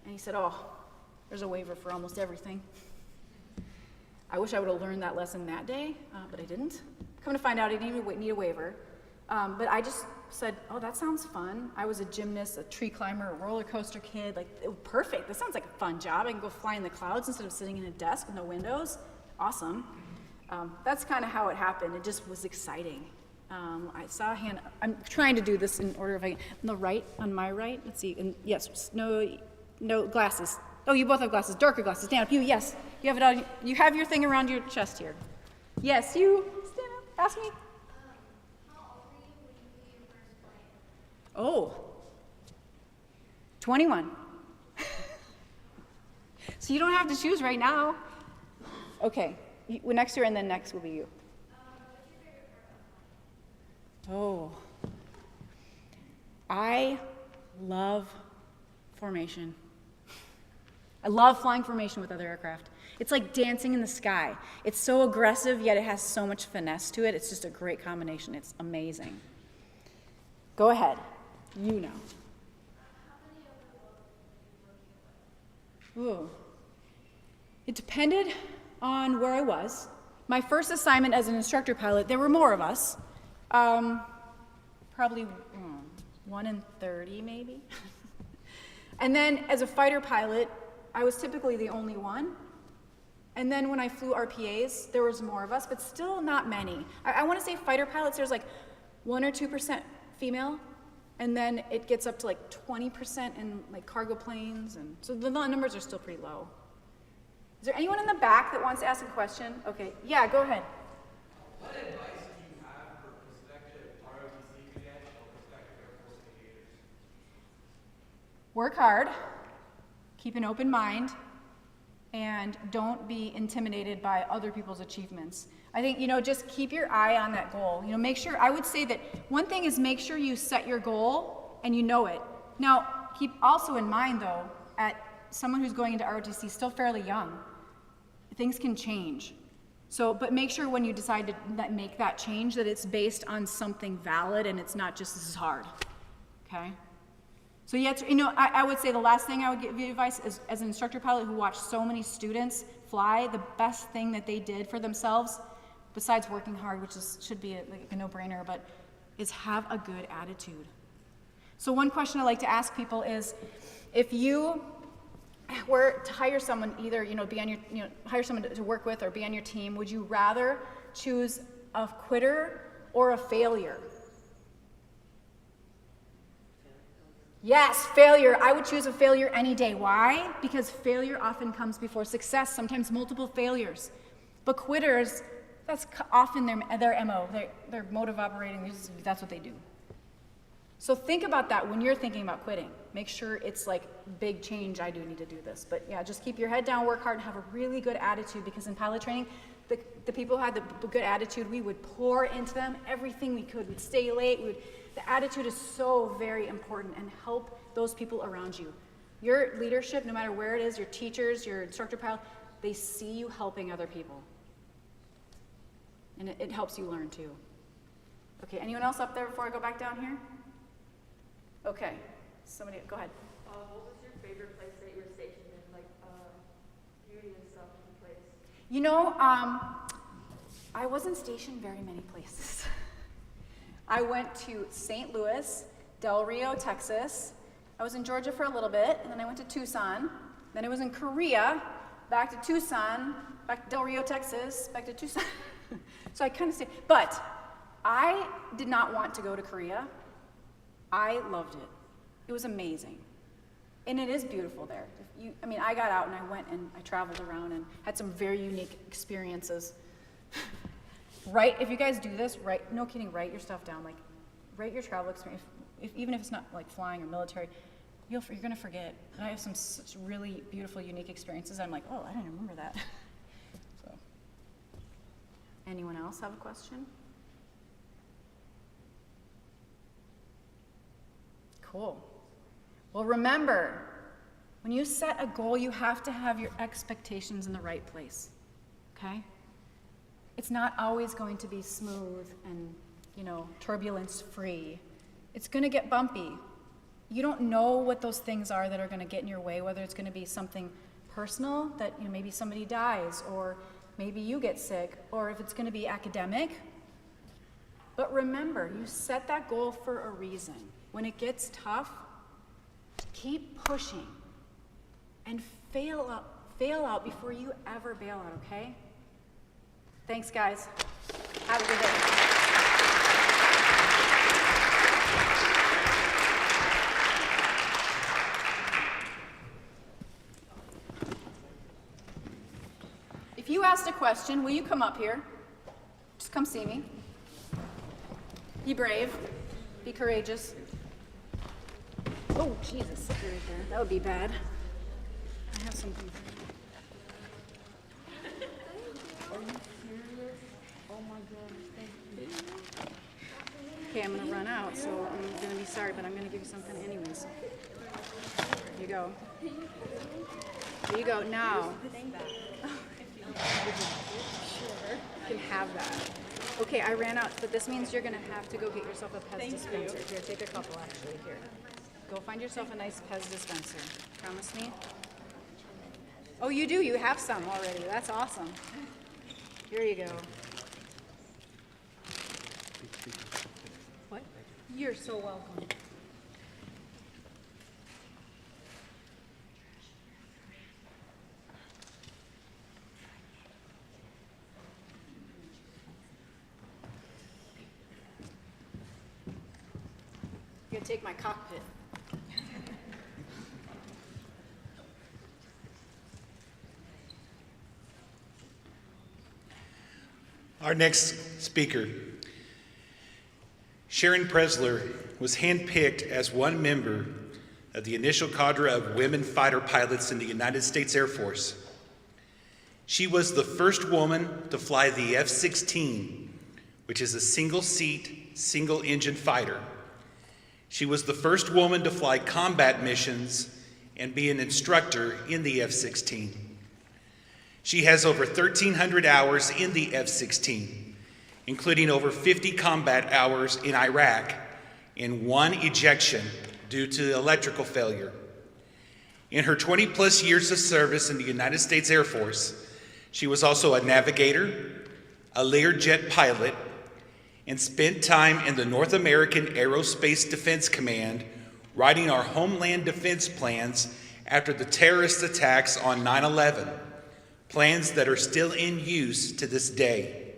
And he said, "Oh, there's a waiver for almost everything." I wish I would have learned that lesson that day, but I didn't. Come to find out, I didn't even need a waiver. But I just said, "Oh, that sounds fun." I was a gymnast, a tree climber, a roller coaster kid. Like, it was perfect. This sounds like a fun job. I can go fly in the clouds instead of sitting in a desk with no windows. Awesome. That's kind of how it happened. It just was exciting. I saw a hand. I'm trying to do this in order. If I on my right. Let's see. And yes, no glasses. Oh, you both have glasses. Darker glasses. Stand up. You, yes. You have it on. You have your thing around your chest here. Yes, you. Stand up. Ask me. How old were you when you flew your first plane? Oh. 21. So you don't have to choose right now. Okay. Next year and then next will be you. What's your favorite part of Oh. I love formation. I love flying formation with other aircraft. It's like dancing in the sky. It's so aggressive, yet it has so much finesse to it. It's just a great combination. It's amazing. Go ahead. You know. Ooh. It depended on where I was. My first assignment as an instructor pilot, there were more of us. Probably 1 in 30, maybe. And then as a fighter pilot, I was typically the only one. And then when I flew RPAs, there was more of us, but still not many. I want to say fighter pilots, there's like 1 or 2% female, and then it gets up to like 20% in like cargo planes, and so the numbers are still pretty low. Is there anyone in the back that wants to ask a question? Okay, yeah, go ahead. What advice do you have for prospective ROTC cadets or prospective Air Force aviators? Work hard, keep an open mind, and don't be intimidated by other people's achievements. I think, just keep your eye on that goal. Make sure, I would say that one thing is make sure you set your goal and you know it. Now, keep also in mind though, at someone who's going into ROTC still fairly young, things can change. So, but make sure when you decide to make that change that it's based on something valid and it's not just this is hard, okay? So I would say the last thing I would give you advice is, as an instructor pilot who watched so many students fly, the best thing that they did for themselves, besides working hard, which should be a no-brainer, but is have a good attitude. So one question I like to ask people is, if you were to hire someone, either be on your, hire someone to work with or be on your team, would you rather choose a quitter or a failure? Yes, failure. I would choose a failure any day. Why? Because failure often comes before success, sometimes multiple failures. But quitters, that's often their MO, their mode of operating, that's what they do. So think about that when you're thinking about quitting. Make sure it's like, big change, I do need to do this. But yeah, just keep your head down, work hard, and have a really good attitude, because in pilot training, the people who had the good attitude, we would pour into them everything we could. We'd stay late, the attitude is so very important, and help those people around you. Your leadership, no matter where it is, your teachers, your instructor pilot, they see you helping other people. And it helps you learn too. Okay, anyone else up there before I go back down here? Okay, somebody, go ahead. What was your favorite place that you were stationed in, like beauty and stuff in the place? I wasn't stationed very many places. I went to St. Louis, Del Rio, Texas, I was in Georgia for a little bit, and then I went to Tucson. Then I was in Korea, back to Tucson, back to Del Rio, Texas, back to Tucson. So I kind of stayed. But I did not want to go to Korea. I loved it. It was amazing. And it is beautiful there. I got out and I went and I traveled around and had some very unique experiences. If you guys do this, no kidding, write your stuff down. Like, write your travel experience. Even if it's not like flying or military, you're gonna forget. And I have some such really beautiful, unique experiences. I'm like, oh, I didn't remember that. So, anyone else have a question? Cool. Well, remember, when you set a goal, you have to have your expectations in the right place, okay? It's not always going to be smooth and, turbulence-free. It's gonna get bumpy. You don't know what those things are that are gonna get in your way, whether it's gonna be something personal, that maybe somebody dies, or maybe you get sick, or if it's gonna be academic. But remember, you set that goal for a reason. When it gets tough, keep pushing and fail out before you ever bail out, okay? Thanks, guys. Have a good day. If you asked a question, will you come up here? Just come see me. Be brave. Be courageous. Oh, Jesus, sit right there. That would be bad. I have something. Are you serious? Oh my God, thank you. Okay, I'm gonna run out, so I'm gonna be sorry, but I'm gonna give you something anyways. Here you go. Here you go, now. Sure. You can have that. Okay, I ran out, but this means you're gonna have to go get yourself a Pez dispenser. Here, take a couple actually, here. Go find yourself a nice Pez dispenser. Promise me? Oh, you do? You have some already. That's awesome. Here you go. What? You're so welcome. I'm gonna take my cockpit. Our next speaker, Sharon Pressler, was handpicked as one member of the initial cadre of women fighter pilots in the United States Air Force. She was the first woman to fly the F-16, which is a single-seat, single-engine fighter. She was the first woman to fly combat missions and be an instructor in the F-16. She has over 1,300 hours in the F-16, including over 50 combat hours in Iraq and 1 ejection due to electrical failure. In her 20-plus years of service in the United States Air Force, she was also a navigator, a Learjet pilot, and spent time in the North American Aerospace Defense Command writing our homeland defense plans after the terrorist attacks on 9/11. Plans that are still in use to this day.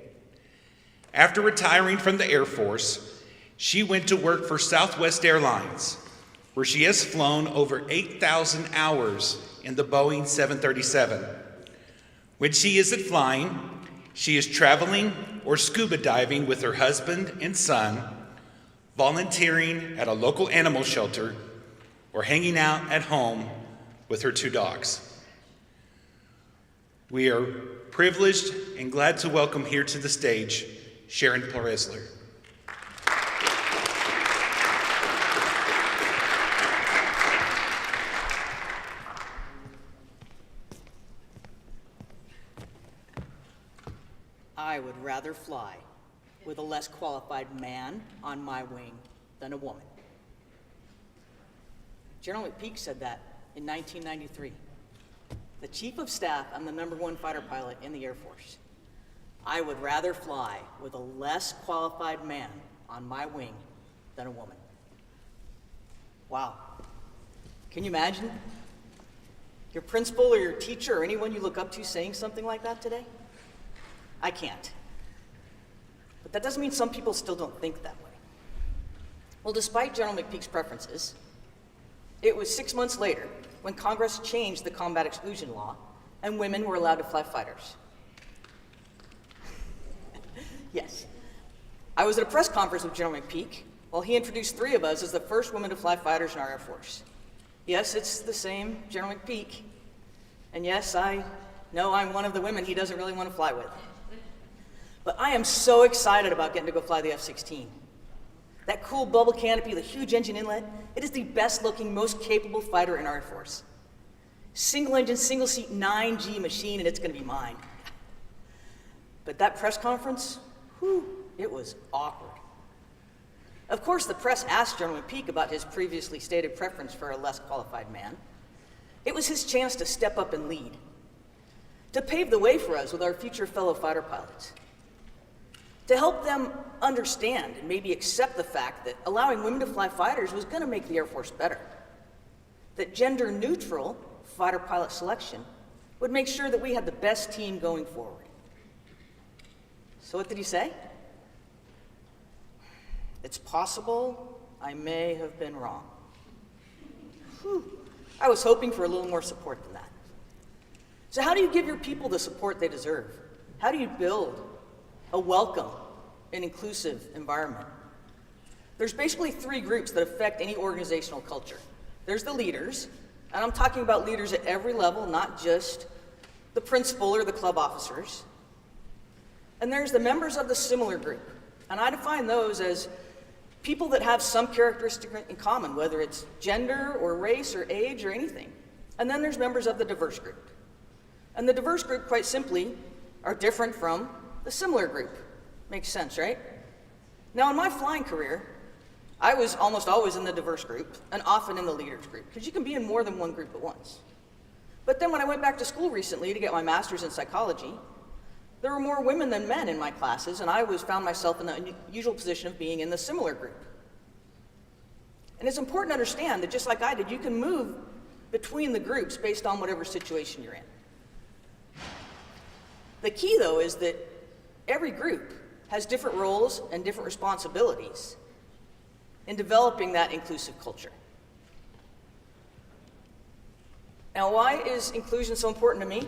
After retiring from the Air Force, she went to work for Southwest Airlines, where she has flown over 8,000 hours in the Boeing 737. When she isn't flying, she is traveling or scuba diving with her husband and son, volunteering at a local animal shelter, or hanging out at home with her 2 dogs. We are privileged and glad to welcome here to the stage, Sharon Pressler. I would rather fly with a less qualified man on my wing than a woman. General McPeak said that in 1993. The Chief of Staff and the #1 fighter pilot in the Air Force. I would rather fly with a less qualified man on my wing than a woman. Wow. Can you imagine your principal or your teacher or anyone you look up to saying something like that today? I can't. But that doesn't mean some people still don't think that way. Well, despite General McPeak's preferences, it was 6 months later when Congress changed the combat exclusion law and women were allowed to fly fighters. Yes. I was at a press conference with General McPeak while he introduced 3 of us as the first women to fly fighters in our Air Force. Yes, it's the same General McPeak. And yes, I know I'm one of the women he doesn't really want to fly with. But I am so excited about getting to go fly the F-16. That cool bubble canopy, the huge engine inlet, it is the best looking, most capable fighter in our Air Force. Single engine, single seat 9G machine, and it's gonna be mine. But that press conference, whew, it was awkward. Of course, the press asked General McPeak about his previously stated preference for a less qualified man. It was his chance to step up and lead, to pave the way for us with our future fellow fighter pilots, to help them understand and maybe accept the fact that allowing women to fly fighters was gonna make the Air Force better, that gender-neutral fighter pilot selection would make sure that we had the best team going forward. So what did he say? It's possible I may have been wrong. Whew. I was hoping for a little more support than that. So how do you give your people the support they deserve? How do you build a welcome and inclusive environment? There's basically 3 groups that affect any organizational culture. There's the leaders, and I'm talking about leaders at every level, not just the principal or the club officers. And there's the members of the similar group, and I define those as people that have some characteristic in common, whether it's gender or race or age or anything. And then there's members of the diverse group. And the diverse group, quite simply, are different from the similar group. Makes sense, right? Now, in my flying career, I was almost always in the diverse group and often in the leaders group, because you can be in more than one group at once. But then when I went back to school recently to get my master's in psychology, there were more women than men in my classes, and I found myself in the unusual position of being in the similar group. And it's important to understand that just like I did, you can move between the groups based on whatever situation you're in. The key, though, is that every group has different roles and different responsibilities in developing that inclusive culture. Now, why is inclusion so important to me?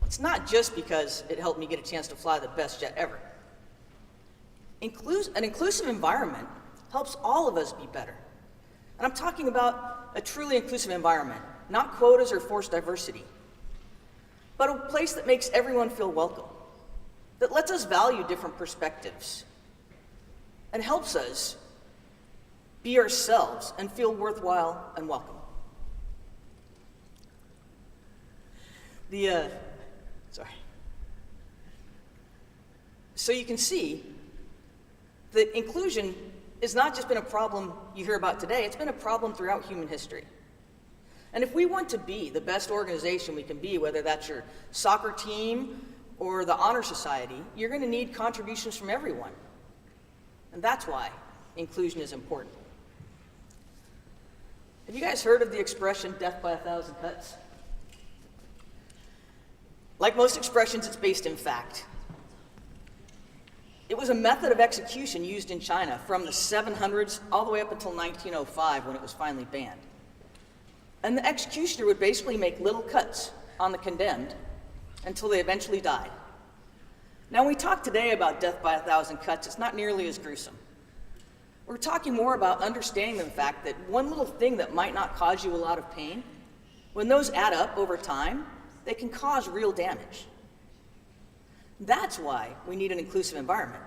It's not just because it helped me get a chance to fly the best jet ever. An inclusive environment helps all of us be better. And I'm talking about a truly inclusive environment, not quotas or forced diversity, but a place that makes everyone feel welcome, that lets us value different perspectives, and helps us be ourselves and feel worthwhile and welcome. So you can see that inclusion has not just been a problem you hear about today, it's been a problem throughout human history. And if we want to be the best organization we can be, whether that's your soccer team or the honor society, you're going to need contributions from everyone. And that's why inclusion is important. Have you guys heard of the expression, death by 1,000 cuts? Like most expressions, it's based in fact. It was a method of execution used in China from the 700s all the way up until 1905 when it was finally banned. And the executioner would basically make little cuts on the condemned until they eventually died. Now, when we talk today about death by 1,000 cuts, it's not nearly as gruesome. We're talking more about understanding the fact that one little thing that might not cause you a lot of pain, when those add up over time, they can cause real damage. That's why we need an inclusive environment,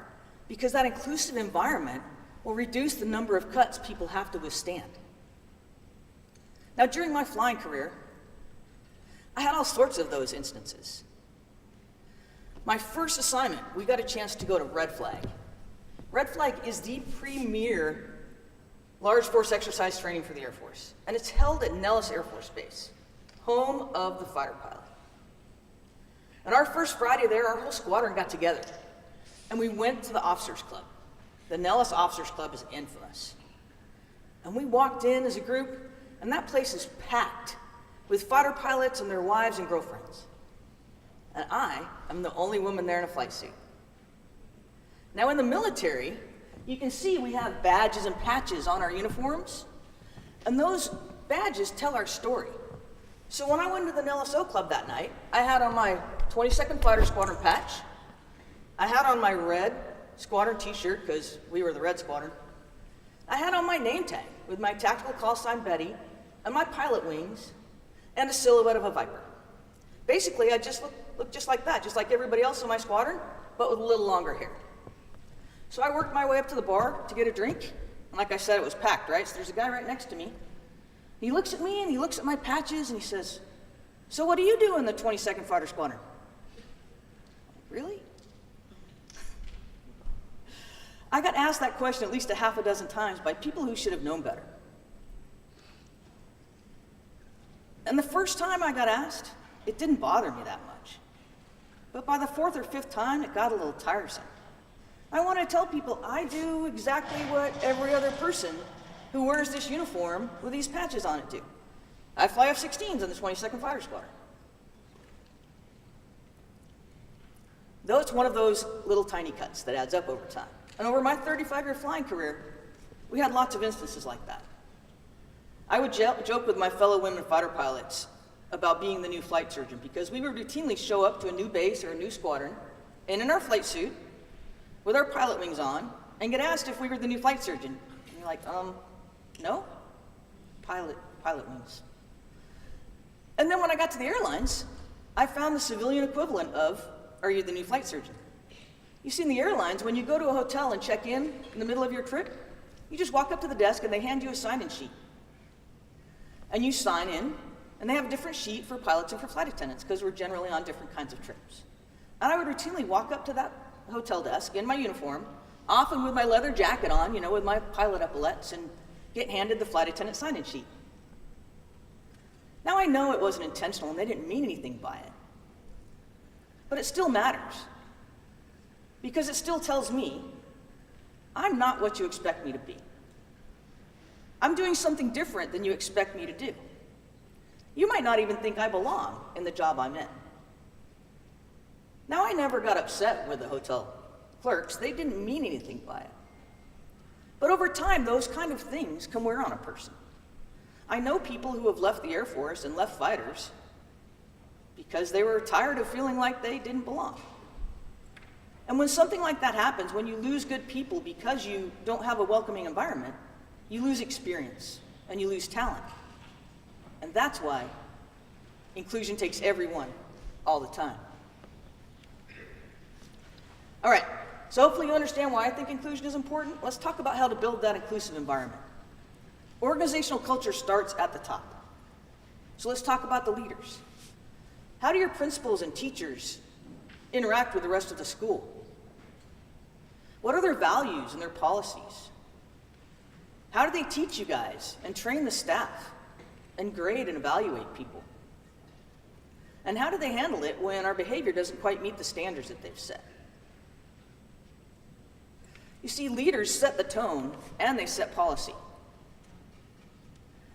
because that inclusive environment will reduce the number of cuts people have to withstand. Now, during my flying career, I had all sorts of those instances. My first assignment, we got a chance to go to Red Flag. Red Flag is the premier large force exercise training for the Air Force, and it's held at Nellis Air Force Base, home of the fighter pilot. And our first Friday there, our whole squadron got together, and we went to the Officers Club. The Nellis Officers Club is infamous. And we walked in as a group, And that place is packed with fighter pilots and their wives and girlfriends. And I am the only woman there in a flight suit. Now in the military, you can see we have badges and patches on our uniforms, and those badges tell our story. So when I went to the NLSO club that night, I had on my 22nd Fighter Squadron patch, I had on my red squadron t-shirt, because we were the red squadron, I had on my name tag with my tactical call sign Betty, and my pilot wings, and a silhouette of a Viper. Basically, I just looked just like that, just like everybody else in my squadron, but with a little longer hair. So I worked my way up to the bar to get a drink, and like I said, it was packed, right? So there's a guy right next to me. He looks at me, and he looks at my patches, and he says, "So what do you do in the 22nd Fighter Squadron?" Really? I got asked that question at least a half a dozen times by people who should have known better. And the first time I got asked, it didn't bother me that much. But by the fourth or fifth time, it got a little tiresome. I want to tell people I do exactly what every other person who wears this uniform with these patches on it do. I fly F-16s in the 22nd Fighter Squadron. Though it's one of those little tiny cuts that adds up over time. And over my 35-year flying career, we had lots of instances like that. I would joke with my fellow women fighter pilots about being the new flight surgeon, because we would routinely show up to a new base or a new squadron, and in our flight suit, with our pilot wings on, and get asked if we were the new flight surgeon. And you're like, no? Pilot wings. And then when I got to the airlines, I found the civilian equivalent of, "Are you the new flight surgeon?" You see, in the airlines, when you go to a hotel and check in the middle of your trip, you just walk up to the desk and they hand you a sign-in sheet. And you sign in, and they have a different sheet for pilots and for flight attendants, because we're generally on different kinds of trips. And I would routinely walk up to that hotel desk in my uniform, often with my leather jacket on, with my pilot epaulets, and get handed the flight attendant sign-in sheet. Now I know it wasn't intentional and they didn't mean anything by it, but it still matters, because it still tells me I'm not what you expect me to be. I'm doing something different than you expect me to do. You might not even think I belong in the job I'm in. Now, I never got upset with the hotel clerks. They didn't mean anything by it. But over time, those kind of things can wear on a person. I know people who have left the Air Force and left fighters because they were tired of feeling like they didn't belong. And when something like that happens, when you lose good people because you don't have a welcoming environment, you lose experience and you lose talent. And that's why inclusion takes everyone all the time. All right, so hopefully you understand why I think inclusion is important. Let's talk about how to build that inclusive environment. Organizational culture starts at the top. So let's talk about the leaders. How do your principals and teachers interact with the rest of the school? What are their values and their policies? How do they teach you guys and train the staff and grade and evaluate people? And how do they handle it when our behavior doesn't quite meet the standards that they've set? You see, leaders set the tone and they set policy.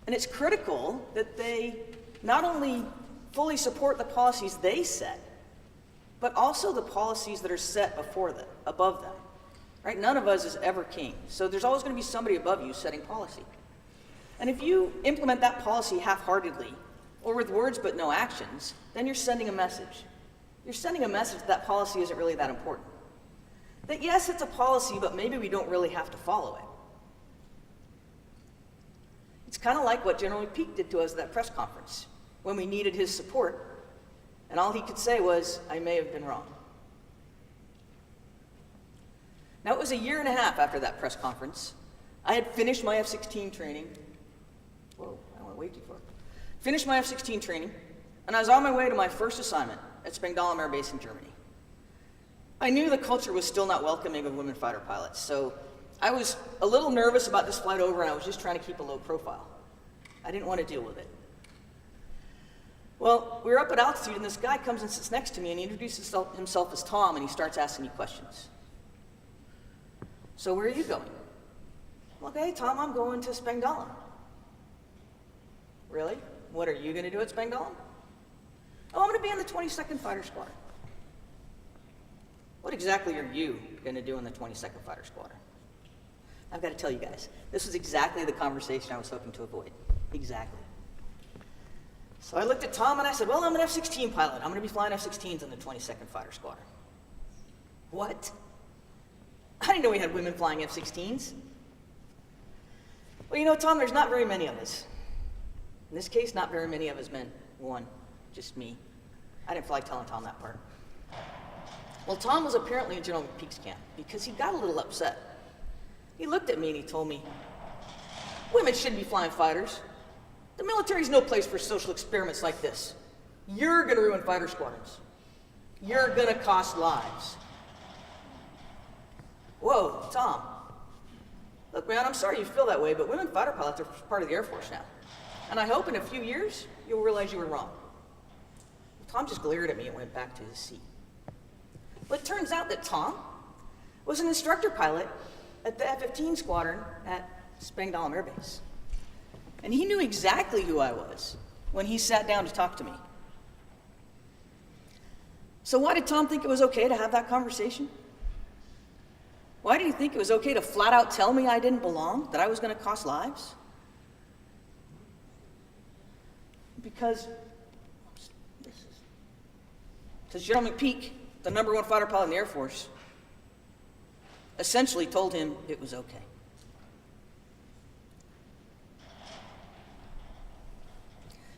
And it's critical that they not only fully support the policies they set, but also the policies that are set above them. Right? None of us is ever king, so there's always going to be somebody above you setting policy. And if you implement that policy half-heartedly, or with words but no actions, then you're sending a message. You're sending a message that policy isn't really that important. That yes, it's a policy, but maybe we don't really have to follow it. It's kind of like what General Peake did to us at that press conference when we needed his support, and all he could say was, "I may have been wrong." Now, it was a year and a half after that press conference. I had finished my F-16 training. Whoa, I went way too far. Finished my F-16 training, and I was on my way to my first assignment at Springdale Air Base in Germany. I knew the culture was still not welcoming of women fighter pilots, so I was a little nervous about this flight over, and I was just trying to keep a low profile. I didn't want to deal with it. Well, we were up at altitude, and this guy comes and sits next to me, and he introduces himself as Tom, and he starts asking me questions. "So where are you going?" I'm like, "Hey, Tom, I'm going to Springdale." Really? What are you going to do at Springdale? Oh, I'm going to be in the 22nd Fighter Squadron. What exactly are you going to do in the 22nd Fighter Squadron? I've got to tell you guys, this was exactly the conversation I was hoping to avoid. Exactly. So I looked at Tom and I said, well, I'm an F-16 pilot. I'm going to be flying F-16s in the 22nd Fighter Squadron. What? I didn't know we had women flying F-16s. Well, you know, Tom, there's not very many of us. In this case, not very many of us men. One, just me. I didn't feel like telling Tom that part. Well, Tom was apparently in General McPeak's camp because he got a little upset. He looked at me and he told me, women shouldn't be flying fighters. The military's no place for social experiments like this. You're gonna ruin fighter squadrons. You're gonna cost lives. Whoa, Tom. Look, man, I'm sorry you feel that way, but women fighter pilots are part of the Air Force now. And I hope in a few years, you'll realize you were wrong. Tom just glared at me and went back to his seat. But it turns out that Tom was an instructor pilot at the F-15 squadron at Springdale Air Base. And he knew exactly who I was when he sat down to talk to me. So why did Tom think it was okay to have that conversation? Why did he think it was okay to flat out tell me I didn't belong, that I was going to cost lives? Because General McPeak, the #1 fighter pilot in the Air Force, essentially told him it was okay.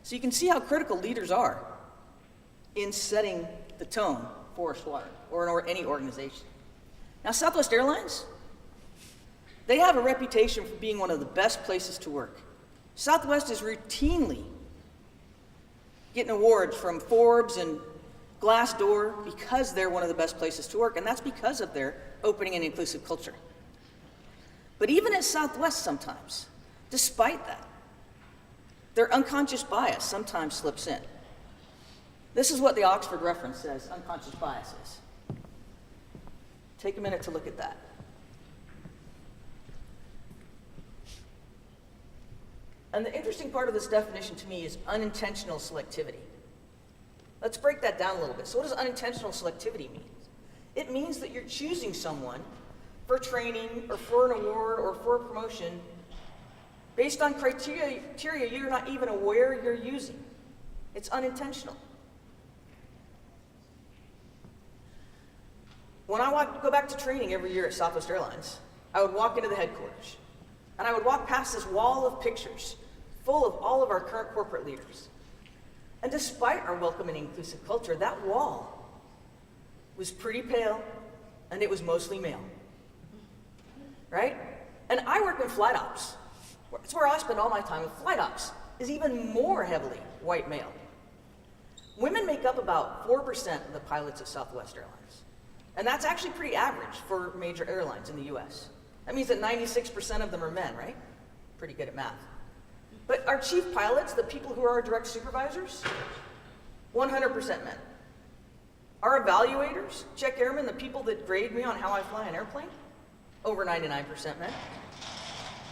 So you can see how critical leaders are in setting the tone for a squadron or any organization. Now, Southwest Airlines, they have a reputation for being one of the best places to work. Southwest is routinely getting awards from Forbes and Glassdoor because they're one of the best places to work, and that's because of their opening and inclusive culture. But even at Southwest sometimes, despite that, their unconscious bias sometimes slips in. This is what the Oxford reference says unconscious bias is. Take a minute to look at that. And the interesting part of this definition to me is unintentional selectivity. Let's break that down a little bit. So what does unintentional selectivity mean? It means that you're choosing someone for training or for an award or for a promotion based on criteria you're not even aware you're using. It's unintentional. When I go back to training every year at Southwest Airlines, I would walk into the headquarters, and I would walk past this wall of pictures full of all of our current corporate leaders. And despite our welcome and inclusive culture, that wall was pretty pale, and it was mostly male. Right? And I work in flight ops. It's where I spend all my time, and flight ops is even more heavily white male. Women make up about 4% of the pilots of Southwest Airlines. And that's actually pretty average for major airlines in the US. That means that 96% of them are men, right? Pretty good at math. But our chief pilots, the people who are our direct supervisors, 100% men. Our evaluators, check airmen, the people that grade me on how I fly an airplane, over 99% men.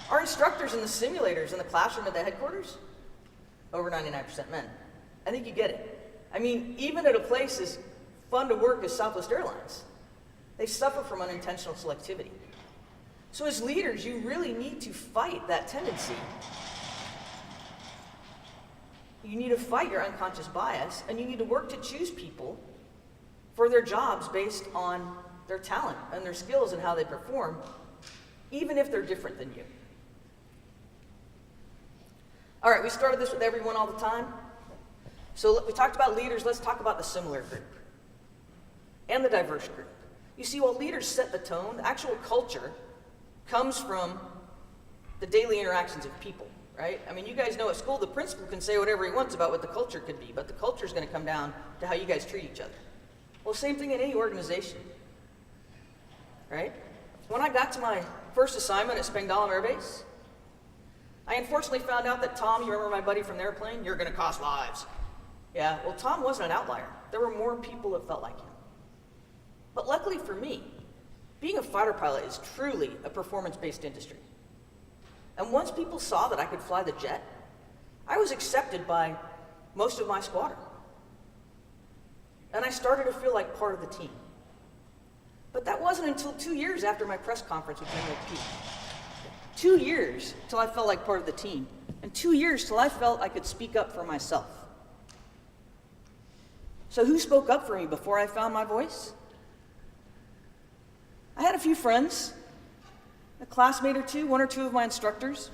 Our instructors in the simulators in the classroom at the headquarters, over 99% men. I think you get it. I mean, even at a place as fun to work as Southwest Airlines, they suffer from unintentional selectivity. So as leaders, you really need to fight that tendency. You need to fight your unconscious bias, and you need to work to choose people for their jobs based on their talent and their skills and how they perform, even if they're different than you. All right, we started this with everyone all the time. So we talked about leaders, let's talk about the similar group and the diverse group. You see, while leaders set the tone, the actual culture comes from the daily interactions of people, right? I mean, you guys know at school, the principal can say whatever he wants about what the culture could be, but the culture is going to come down to how you guys treat each other. Well, same thing in any organization, right? When I got to my first assignment at Springdale Air Base, I unfortunately found out that Tom, you remember my buddy from the airplane? You're going to cost lives. Yeah, well, Tom wasn't an outlier. There were more people that felt like him. But luckily for me, being a fighter pilot is truly a performance-based industry. And once people saw that I could fly the jet, I was accepted by most of my squadron. And I started to feel like part of the team. But that wasn't until 2 years after my press conference with General Pete. 2 years till I felt like part of the team, and 2 years till I felt I could speak up for myself. So who spoke up for me before I found my voice? I had a few friends, a classmate or two, one or two of my instructors,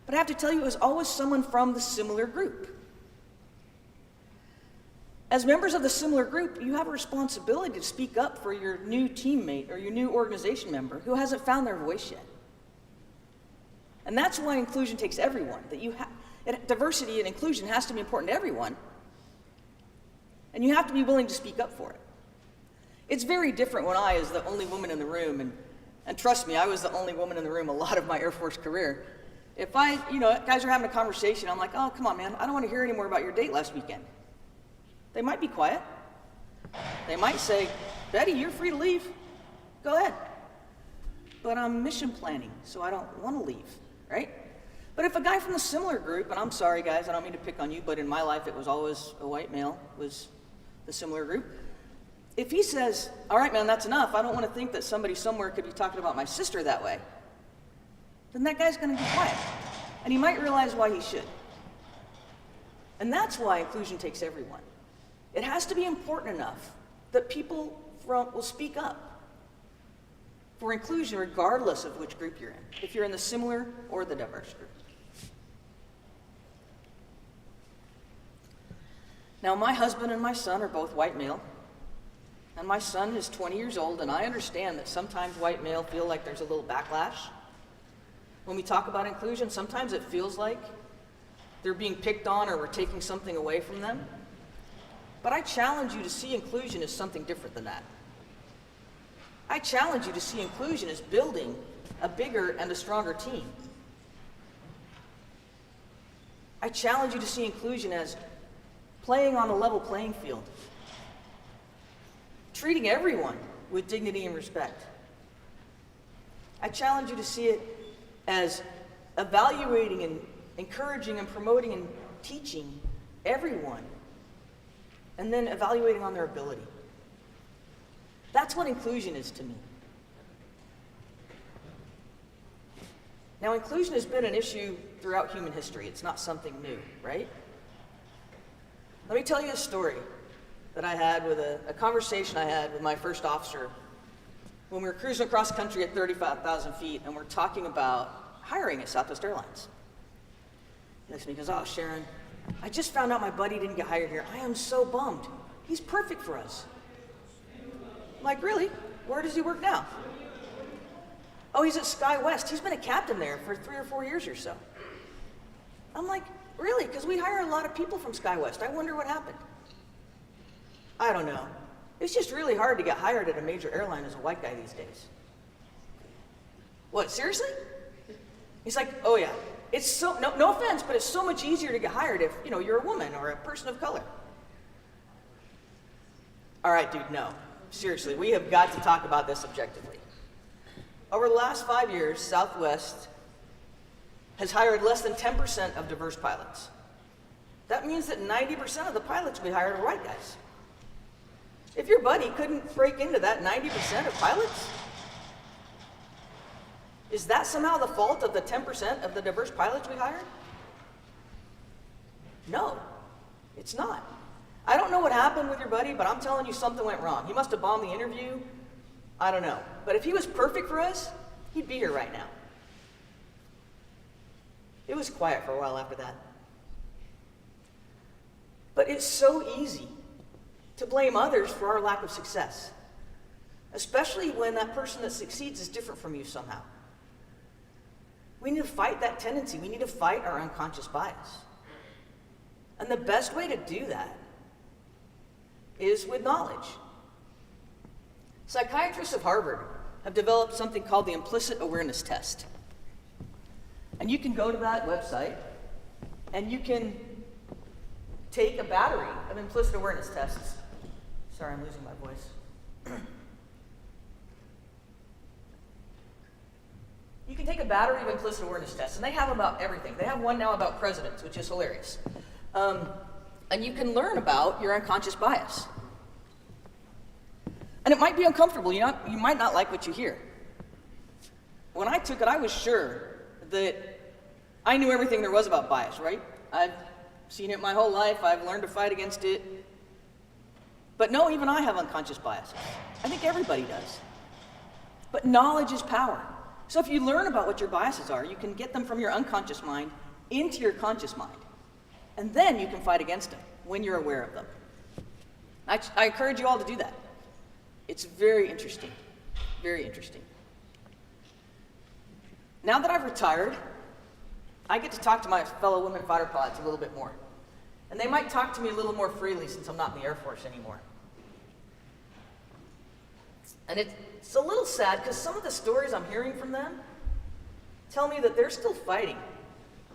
but I have to tell you, it was always someone from the similar group. As members of the similar group, you have a responsibility to speak up for your new teammate or your new organization member who hasn't found their voice yet. And that's why inclusion takes everyone. Diversity and inclusion has to be important to everyone, and you have to be willing to speak up for it. It's very different when I, as the only woman in the room, and trust me, I was the only woman in the room a lot of my Air Force career. If guys are having a conversation, I'm like, oh, come on, man, I don't want to hear any more about your date last weekend. They might be quiet. They might say, Betty, you're free to leave. Go ahead. But I'm mission planning, so I don't want to leave, right? But if a guy from the similar group, and I'm sorry guys, I don't mean to pick on you, but in my life it was always a white male, was the similar group. If he says, all right, man, that's enough, I don't want to think that somebody somewhere could be talking about my sister that way, then that guy's going to be quiet. And he might realize why he should. And that's why inclusion takes everyone. It has to be important enough that people will speak up for inclusion regardless of which group you're in, if you're in the similar or the diverse group. Now, my husband and my son are both white male, and my son is 20 years old, and I understand that sometimes white male feel like there's a little backlash. When we talk about inclusion, sometimes it feels like they're being picked on or we're taking something away from them. But I challenge you to see inclusion as something different than that. I challenge you to see inclusion as building a bigger and a stronger team. I challenge you to see inclusion as playing on a level playing field, treating everyone with dignity and respect. I challenge you to see it as evaluating and encouraging and promoting and teaching everyone, and then evaluating on their ability. That's what inclusion is to me. Now, inclusion has been an issue throughout human history. It's not something new, right? Let me tell you a story that I had with a conversation I had with my first officer when we were cruising across country at 35,000 feet, and we're talking about hiring at Southwest Airlines. He looks at me and goes, oh, Sharon, I just found out my buddy didn't get hired here. I am so bummed. He's perfect for us. I'm like, really? Where does he work now? Oh, he's at SkyWest. He's been a captain there for 3 or 4 years or so. I'm like, really? Because we hire a lot of people from SkyWest. I wonder what happened. I don't know. It's just really hard to get hired at a major airline as a white guy these days. What, seriously? He's like, oh yeah. It's so, no offense, but it's so much easier to get hired if, you're a woman or a person of color. All right, dude, no. Seriously, we have got to talk about this objectively. Over the last 5 years, Southwest has hired less than 10% of diverse pilots. That means that 90% of the pilots we hired are white guys. If your buddy couldn't break into that 90% of pilots, is that somehow the fault of the 10% of the diverse pilots we hired? No, it's not. I don't know what happened with your buddy, but I'm telling you something went wrong. He must have bombed the interview. I don't know. But if he was perfect for us, he'd be here right now. It was quiet for a while after that. But it's so easy to blame others for our lack of success, especially when that person that succeeds is different from you somehow. We need to fight that tendency. We need to fight our unconscious bias. And the best way to do that is with knowledge. Psychiatrists of Harvard have developed something called the Implicit Awareness Test. And you can go to that website and you can take a battery of implicit awareness tests. Sorry, I'm losing my voice. You can take a battery of implicit awareness test, and they have about everything. They have one now about presidents, which is hilarious. And you can learn about your unconscious bias. And it might be uncomfortable. You might not like what you hear. When I took it, I was sure that I knew everything there was about bias, right? I've seen it my whole life. I've learned to fight against it. But no, even I have unconscious biases. I think everybody does. But knowledge is power. So if you learn about what your biases are, you can get them from your unconscious mind into your conscious mind. And then you can fight against them when you're aware of them. I encourage you all to do that. It's very interesting, very interesting. Now that I've retired, I get to talk to my fellow women fighter pilots a little bit more. And they might talk to me a little more freely since I'm not in the Air Force anymore. And it's a little sad because some of the stories I'm hearing from them tell me that they're still fighting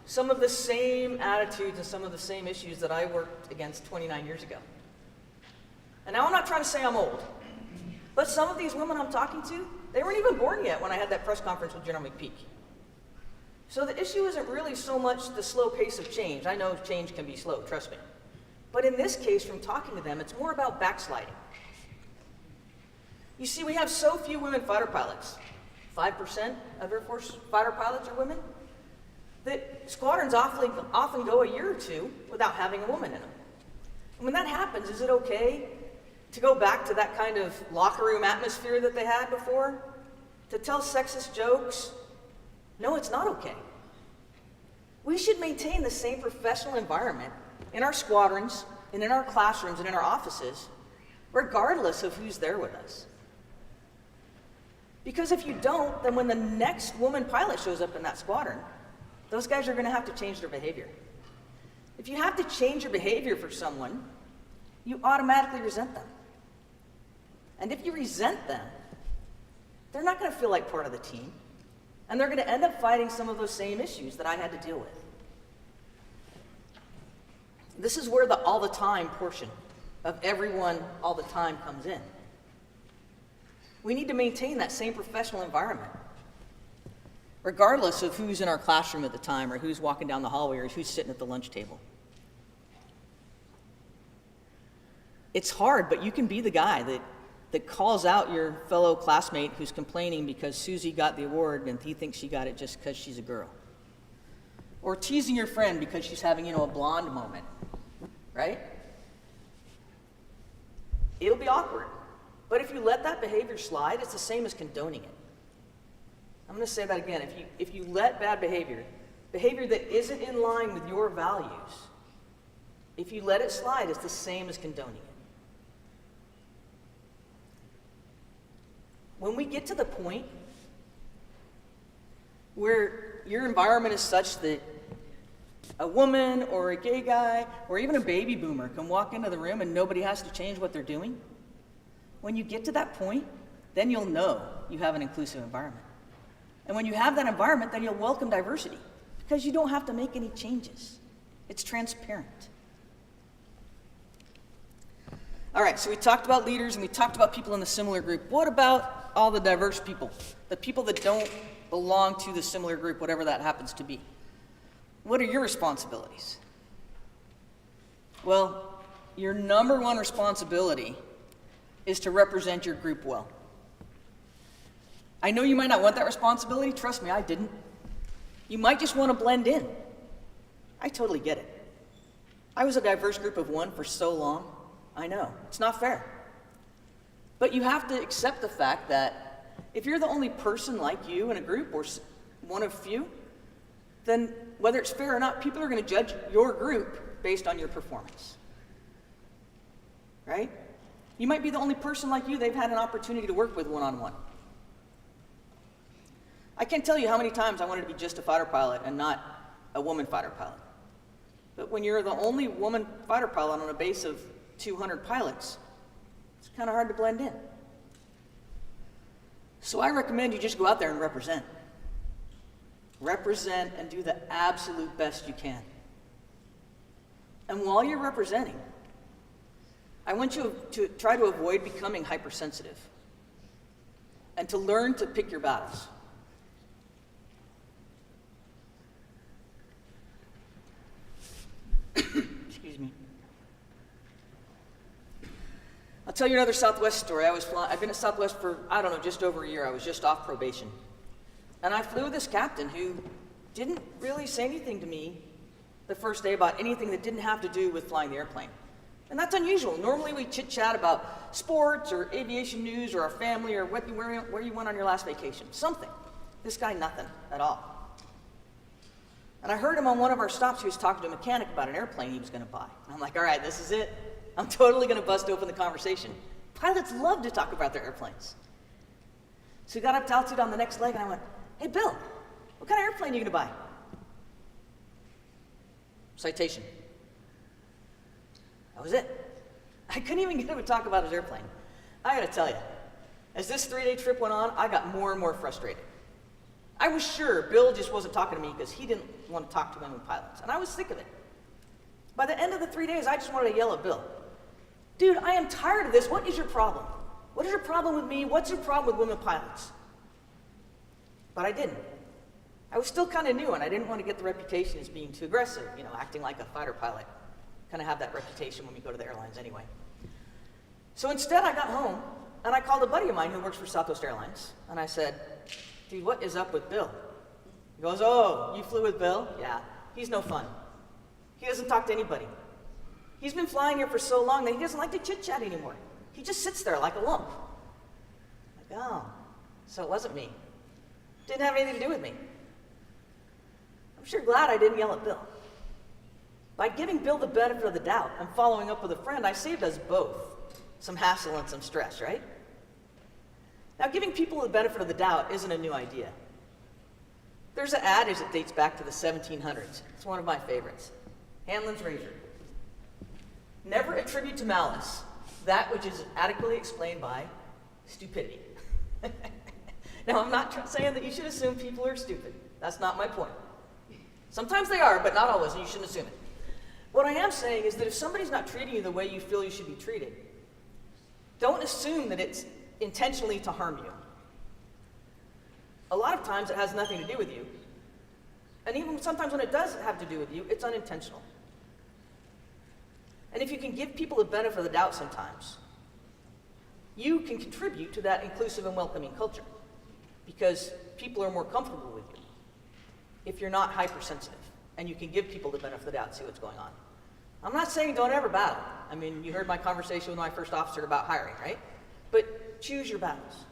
some of the same attitudes and some of the same issues that I worked against 29 years ago. And now I'm not trying to say I'm old, but some of these women I'm talking to, they weren't even born yet when I had that press conference with General McPeak. So the issue isn't really so much the slow pace of change. I know change can be slow, trust me. But in this case, from talking to them, it's more about backsliding. You see, we have so few women fighter pilots. 5% of Air Force fighter pilots are women. That squadrons often go a year or two without having a woman in them. And when that happens, is it okay to go back to that kind of locker room atmosphere that they had before? To tell sexist jokes? No, it's not okay. We should maintain the same professional environment in our squadrons and in our classrooms and in our offices, regardless of who's there with us. Because if you don't, then when the next woman pilot shows up in that squadron, those guys are going to have to change their behavior. If you have to change your behavior for someone, you automatically resent them. And if you resent them, they're not going to feel like part of the team. And they're going to end up fighting some of those same issues that I had to deal with. This is where the all the time portion of everyone all the time comes in. We need to maintain that same professional environment, regardless of who's in our classroom at the time, or who's walking down the hallway, or who's sitting at the lunch table. It's hard, but you can be the guy that calls out your fellow classmate who's complaining because Susie got the award and he thinks she got it just because she's a girl. Or teasing your friend because she's having, a blonde moment, right? It'll be awkward. But if you let that behavior slide, it's the same as condoning it. I'm going to say that again. If you let bad behavior that isn't in line with your values, if you let it slide, it's the same as condoning it. When we get to the point where your environment is such that a woman or a gay guy or even a baby boomer can walk into the room and nobody has to change what they're doing, when you get to that point, then you'll know you have an inclusive environment. And when you have that environment, then you'll welcome diversity because you don't have to make any changes. It's transparent. All right, so we talked about leaders and we talked about people in the similar group. What about all the diverse people, the people that don't belong to the similar group, whatever that happens to be? What are your responsibilities? Well, your number one responsibility is to represent your group well. I know you might not want that responsibility. Trust me, I didn't. You might just want to blend in. I totally get it. I was a diverse group of one for so long. I know, it's not fair. But you have to accept the fact that if you're the only person like you in a group, or one of few, then whether it's fair or not, people are going to judge your group based on your performance. Right? You might be the only person like you they've had an opportunity to work with one-on-one. I can't tell you how many times I wanted to be just a fighter pilot and not a woman fighter pilot. But when you're the only woman fighter pilot on a base of 200 pilots, it's kind of hard to blend in. So I recommend you just go out there and represent. Represent and do the absolute best you can. And while you're representing, I want you to try to avoid becoming hypersensitive and to learn to pick your battles. tell you another Southwest story. I've been at Southwest for, I don't know, just over a year. I was just off probation. And I flew with this captain who didn't really say anything to me the first day about anything that didn't have to do with flying the airplane. And that's unusual. Normally we chit-chat about sports or aviation news or our family or where you went on your last vacation. Something. This guy, nothing at all. And I heard him on one of our stops. He was talking to a mechanic about an airplane he was going to buy. And I'm like, all right, this is it. I'm totally going to bust open the conversation. Pilots love to talk about their airplanes. So we got up to altitude on the next leg, and I went, hey, Bill, what kind of airplane are you going to buy? Citation. That was it. I couldn't even get him to talk about his airplane. I gotta tell you, as this 3-day trip went on, I got more and more frustrated. I was sure Bill just wasn't talking to me because he didn't want to talk to women pilots, and I was sick of it. By the end of the 3 days, I just wanted to yell at Bill. Dude, I am tired of this. What is your problem? What is your problem with me? What's your problem with women pilots? But I didn't. I was still kind of new, and I didn't want to get the reputation as being too aggressive, acting like a fighter pilot. Kind of have that reputation when we go to the airlines anyway. So instead, I got home, and I called a buddy of mine who works for Southwest Airlines, and I said, dude, what is up with Bill? He goes, oh, you flew with Bill? Yeah, he's no fun. He doesn't talk to anybody. He's been flying here for so long that he doesn't like to chit-chat anymore. He just sits there like a lump. I'm like, oh, so it wasn't me. Didn't have anything to do with me. I'm sure glad I didn't yell at Bill. By giving Bill the benefit of the doubt and following up with a friend, I saved us both some hassle and some stress, right? Now, giving people the benefit of the doubt isn't a new idea. There's an adage that dates back to the 1700s. It's one of my favorites. Hanlon's razor. Never attribute to malice that which is adequately explained by stupidity. Now, I'm not saying that you should assume people are stupid. That's not my point. Sometimes they are, but not always, and you shouldn't assume it. What I am saying is that if somebody's not treating you the way you feel you should be treated, don't assume that it's intentionally to harm you. A lot of times it has nothing to do with you. And even sometimes when it does have to do with you, it's unintentional. And if you can give people the benefit of the doubt sometimes, you can contribute to that inclusive and welcoming culture because people are more comfortable with you if you're not hypersensitive and you can give people the benefit of the doubt and see what's going on. I'm not saying don't ever battle. I mean, you heard my conversation with my first officer about hiring, right? But choose your battles.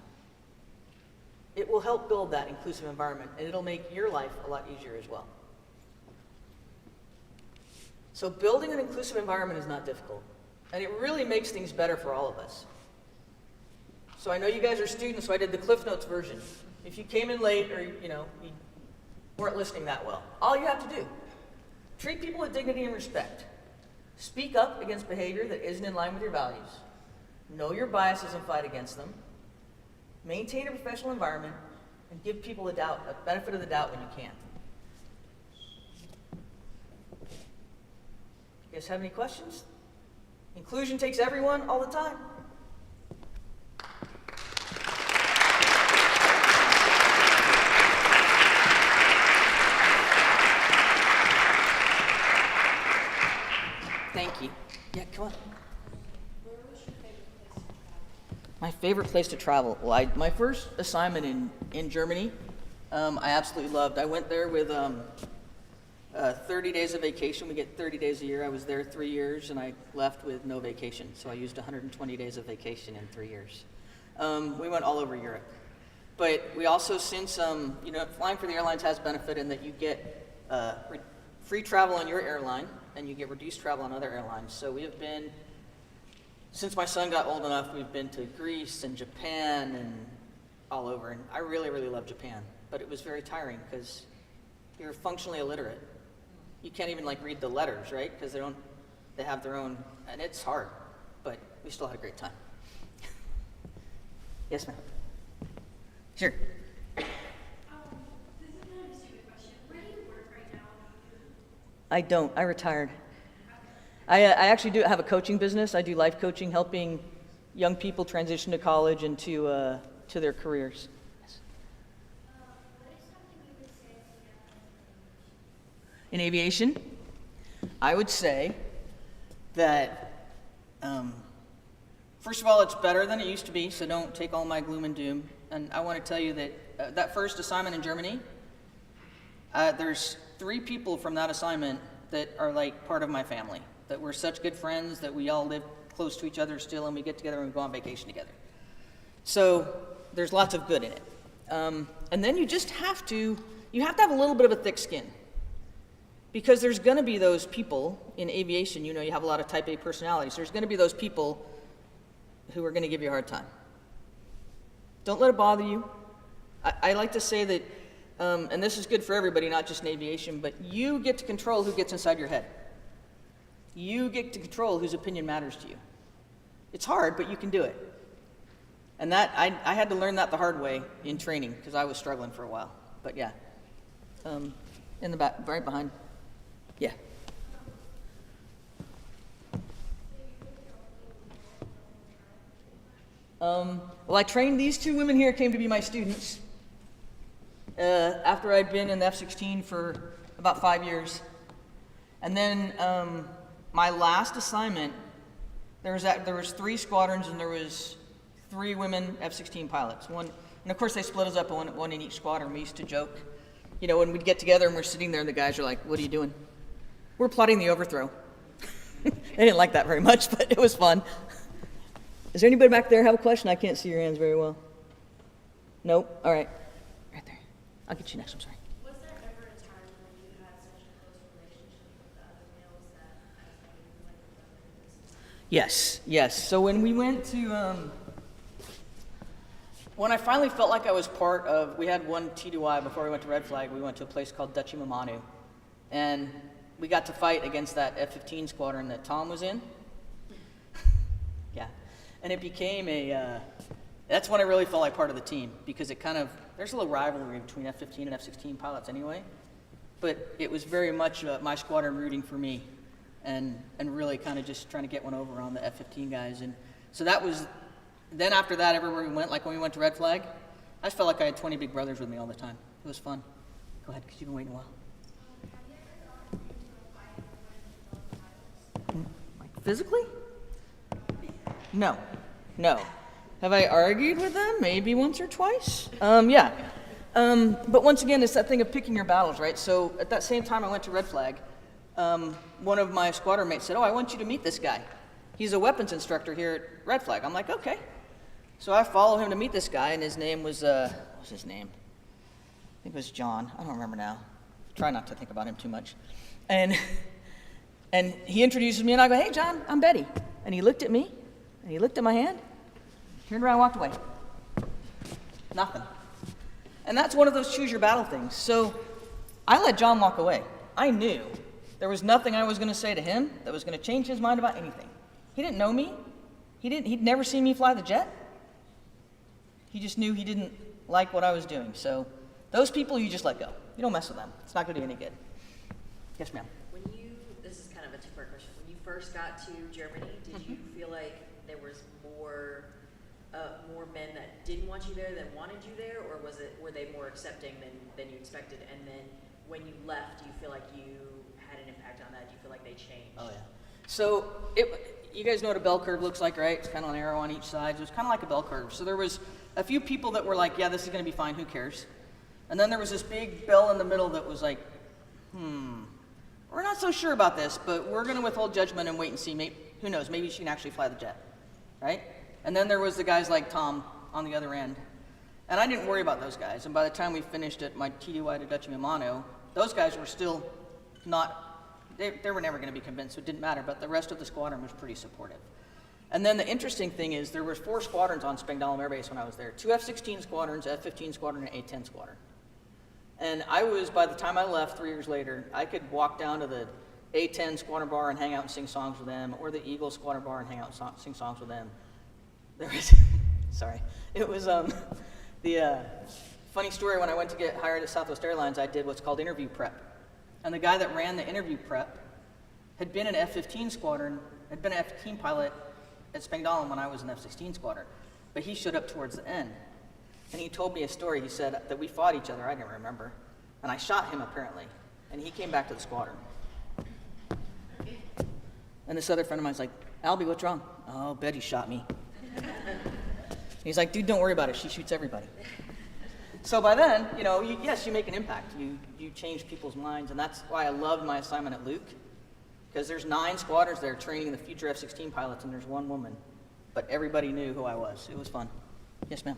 It will help build that inclusive environment, and it'll make your life a lot easier as well. So building an inclusive environment is not difficult, and it really makes things better for all of us. So I know you guys are students, so I did the Cliff Notes version. If you came in late or you weren't listening that well, all you have to do, treat people with dignity and respect. Speak up against behavior that isn't in line with your values. Know your biases and fight against them. Maintain a professional environment and give people a benefit of the doubt when you can. You guys have any questions? Inclusion takes everyone all the time. Thank you. Yeah, come on. My favorite place to travel? Well, my first assignment in Germany, I absolutely loved. I went there with 30 days of vacation. We get 30 days a year. I was there 3 years, and I left with no vacation. So I used 120 days of vacation in 3 years. We went all over Europe. But we also, since, flying for the airlines has benefit in that you get free travel on your airline, and you get reduced travel on other airlines. So we have been, since my son got old enough, we've been to Greece and Japan and all over. And I really, really love Japan. But it was very tiring because you're functionally illiterate. You can't even read the letters, right? Because they have their own, and it's hard. But we still had a great time. Yes, ma'am. Sure. This is kind of a stupid question. Where do you work right now? I don't. I retired. I actually do have a coaching business. I do life coaching, helping young people transition to college and to their careers. Yes. In aviation, I would say that First of all, it's better than it used to be, so don't take all my gloom and doom. And I want to tell you that that first assignment in Germany, there's 3 people from that assignment that are like part of my family, that we're such good friends that we all live close to each other still, and we get together and we go on vacation together. So there's lots of good in it. And then you just have to have a little bit of a thick skin, because there's going to be those people in aviation. You know, you have a lot of type A personalities. There's going to be those people who are going to give you a hard time. Don't let it bother you. I like to say that, and this is good for everybody, not just in aviation, but you get to control who gets inside your head. You get to control whose opinion matters to you. It's hard, but you can do it. And that, I had to learn that the hard way in training, because I was struggling for a while. But yeah, in the back, right behind. Yeah. Well, I trained these 2 women here, came to be my students, after I'd been in the F-16 for about 5 years. And then my last assignment, there was 3 squadrons, and there was 3 women F-16 pilots. One, and of course they split us up, one in each squadron. We used to joke, you know, when we'd get together and we're sitting there and the guys are like, "What are you doing?" "We're plotting the overthrow." They didn't like that very much, but it was fun. Is there anybody back there have a question? I can't see your hands very well. Nope? All right. Right there. I'll get you next. I'm sorry. Was there ever a time when you had such a close relationship with the other males that you like the business? Yes. So when we went to, when I finally felt like I was part of, we had one T2I before we went to Red Flag. We went to a place called Dutchimamanu, and we got to fight against that F-15 squadron that Tom was in. Yeah. And it became that's when I really felt like part of the team, because it kind of, there's a little rivalry between F-15 and F-16 pilots anyway, but it was very much my squadron rooting for me, and really kind of just trying to get one over on the F-15 guys. And so that was, then after that, everywhere we went, like when we went to Red Flag, I just felt like I had 20 big brothers with me all the time. It was fun. Go ahead, because you've been waiting a while. Like physically? No. Have I argued with them? Maybe once or twice? Yeah. But once again, it's that thing of picking your battles, right? So at that same time I went to Red Flag, one of my squadron mates said, "Oh, I want you to meet this guy. He's a weapons instructor here at Red Flag." I'm like, "Okay." So I follow him to meet this guy, and his name was, what was his name? I think it was John. I don't remember now. Try not to think about him too much. And he introduces me, and I go, "Hey, John, I'm Betty." And he looked at me, and he looked at my hand, turned around, walked away. Nothing. And that's one of those choose your battle things. So I let John walk away. I knew there was nothing I was going to say to him that was going to change his mind about anything. He didn't know me. He'd never seen me fly the jet. He just knew he didn't like what I was doing. So those people, you just let go. You don't mess with them. It's not going to do any good. Yes, ma'am. This is kind of a two-part question. When you first got to Germany, did you feel like there was more men that didn't want you there than wanted you there, or were they more accepting than you expected? And then when you left, do you feel like you had an impact on that? Do you feel like they changed? Oh yeah. So you guys know what a bell curve looks like, right? It's kind of an arrow on each side. So it's kind of like a bell curve. So there was a few people that were like, "Yeah, this is going to be fine. Who cares?" And then there was this big bell in the middle that was like, "We're not so sure about this, but we're going to withhold judgment and wait and see. Who knows? Maybe she can actually fly the jet," right? And then there was the guys like Tom on the other end. And I didn't worry about those guys. And by the time we finished at my TDY to Dutchimamanu, those guys were still not, they were never going to be convinced, so it didn't matter. But the rest of the squadron was pretty supportive. And then the interesting thing is there were 4 squadrons on Springdale Air Base when I was there. 2 F-16 squadrons, F-15 squadron, and A-10 squadron. And I was, by the time I left 3 years later, I could walk down to the A-10 squadron bar and hang out and sing songs with them, or the Eagle squadron bar and hang out and sing songs with them. There was, sorry, it was the funny story. When I went to get hired at Southwest Airlines, I did what's called interview prep. And the guy that ran the interview prep had been an F-15 squadron, had been an F-15 pilot at Springdale when I was in F-16 squadron. But he showed up towards the end. And he told me a story. He said that we fought each other. I didn't remember. And I shot him, apparently. And he came back to the squadron. And this other friend of mine's like, "Albie, what's wrong?" "Oh, Betty shot me." He's like, dude, don't worry about it. She shoots everybody. So by then, yes, you make an impact. You change people's minds, and that's why I loved my assignment at Luke, because there's 9 squadrons there training the future F-16 pilots, and there's 1 woman. But everybody knew who I was. It was fun. Yes, ma'am.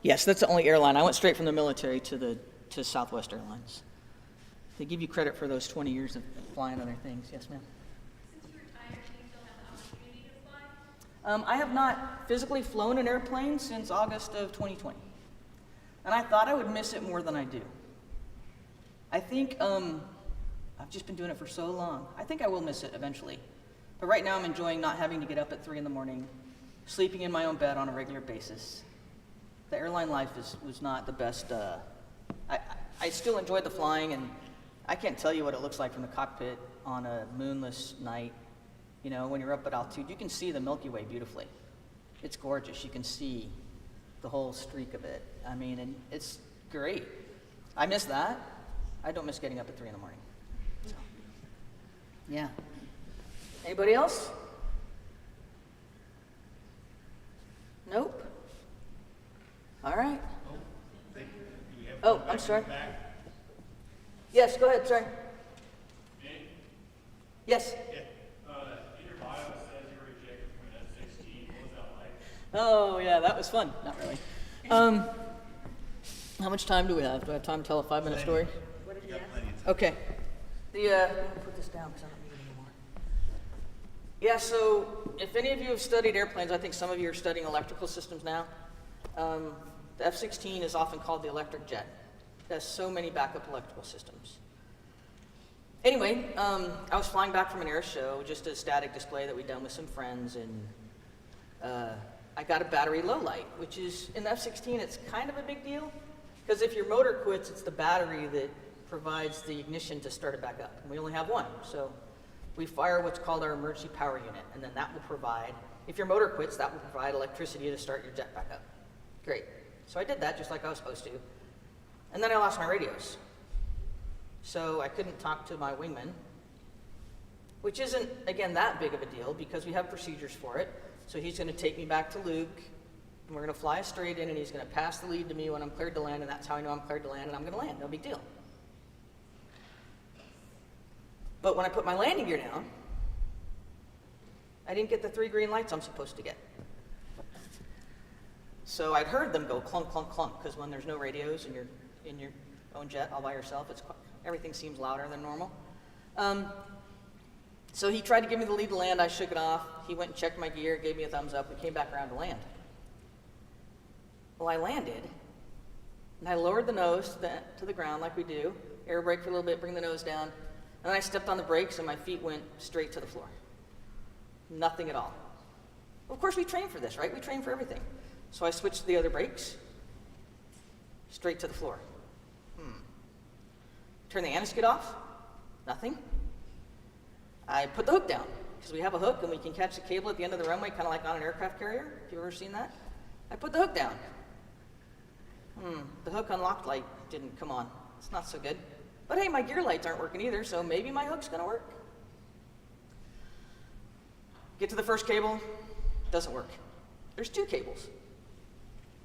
Yes, that's the only airline. I went straight from the military to Southwest Airlines. They give you credit for those 20 years of flying other things. Yes, ma'am. Since you retired, do you still have the opportunity to fly? I have not physically flown an airplane since August of 2020. And I thought I would miss it more than I do. I think I've just been doing it for so long. I think I will miss it eventually. But right now I'm enjoying not having to get up at 3 in the morning, sleeping in my own bed on a regular basis. The airline life was not the best. I still enjoyed the flying, and I can't tell you what it looks like from the cockpit on a moonless night. When you're up at altitude, you can see the Milky Way beautifully. It's gorgeous. You can see the whole streak of it. I mean, and it's great. I miss that. I don't miss getting up at 3 in the morning. So, yeah. Anybody else? Nope. All right. Oh, I'm sorry. Yes, go ahead, sorry. Yes. In your bio, it says you were ejected from an F-16. What was that like? Oh, yeah, that was fun. Not really. How much time do we have? Do I have time to tell a 5-minute story? What did you ask? Okay. I'm gonna put this down because I don't need it anymore. Yeah, so if any of you have studied airplanes, I think some of you are studying electrical systems now. The F-16 is often called the electric jet. It has so many backup electrical systems. Anyway, I was flying back from an air show, just a static display that we'd done with some friends, and I got a battery low light, which is, in the F-16, it's kind of a big deal, because if your motor quits, it's the battery that provides the ignition to start it back up. And we only have one, so we fire what's called our emergency power unit, and then that will provide, if your motor quits, that will provide electricity to start your jet back up. Great. So I did that just like I was supposed to. And then I lost my radios. So I couldn't talk to my wingman, which isn't, again, that big of a deal because we have procedures for it. So he's going to take me back to Luke, and we're going to fly straight in, and he's going to pass the lead to me when I'm cleared to land, and that's how I know I'm cleared to land, and I'm going to land. No big deal. But when I put my landing gear down, I didn't get the 3 green lights I'm supposed to get. So I'd heard them go clunk, clunk, clunk, because when there's no radios and you're in your own jet all by yourself, everything seems louder than normal. So he tried to give me the lead to land. I shook it off. He went and checked my gear, gave me a thumbs up. We came back around to land. Well, I landed, and I lowered the nose to the ground like we do, air brake for a little bit, bring the nose down, and then I stepped on the brakes, and my feet went straight to the floor. Nothing at all. Of course, we train for this, right? We train for everything. So I switched to the other brakes, straight to the floor. Turn the anti-skid off, nothing. I put the hook down, because we have a hook and we can catch the cable at the end of the runway, kind of like on an aircraft carrier, if you've ever seen that. I put the hook down. The hook unlocked light didn't come on. It's not so good. But hey, my gear lights aren't working either, so maybe my hook's gonna work. Get to the first cable, doesn't work. There's 2 cables.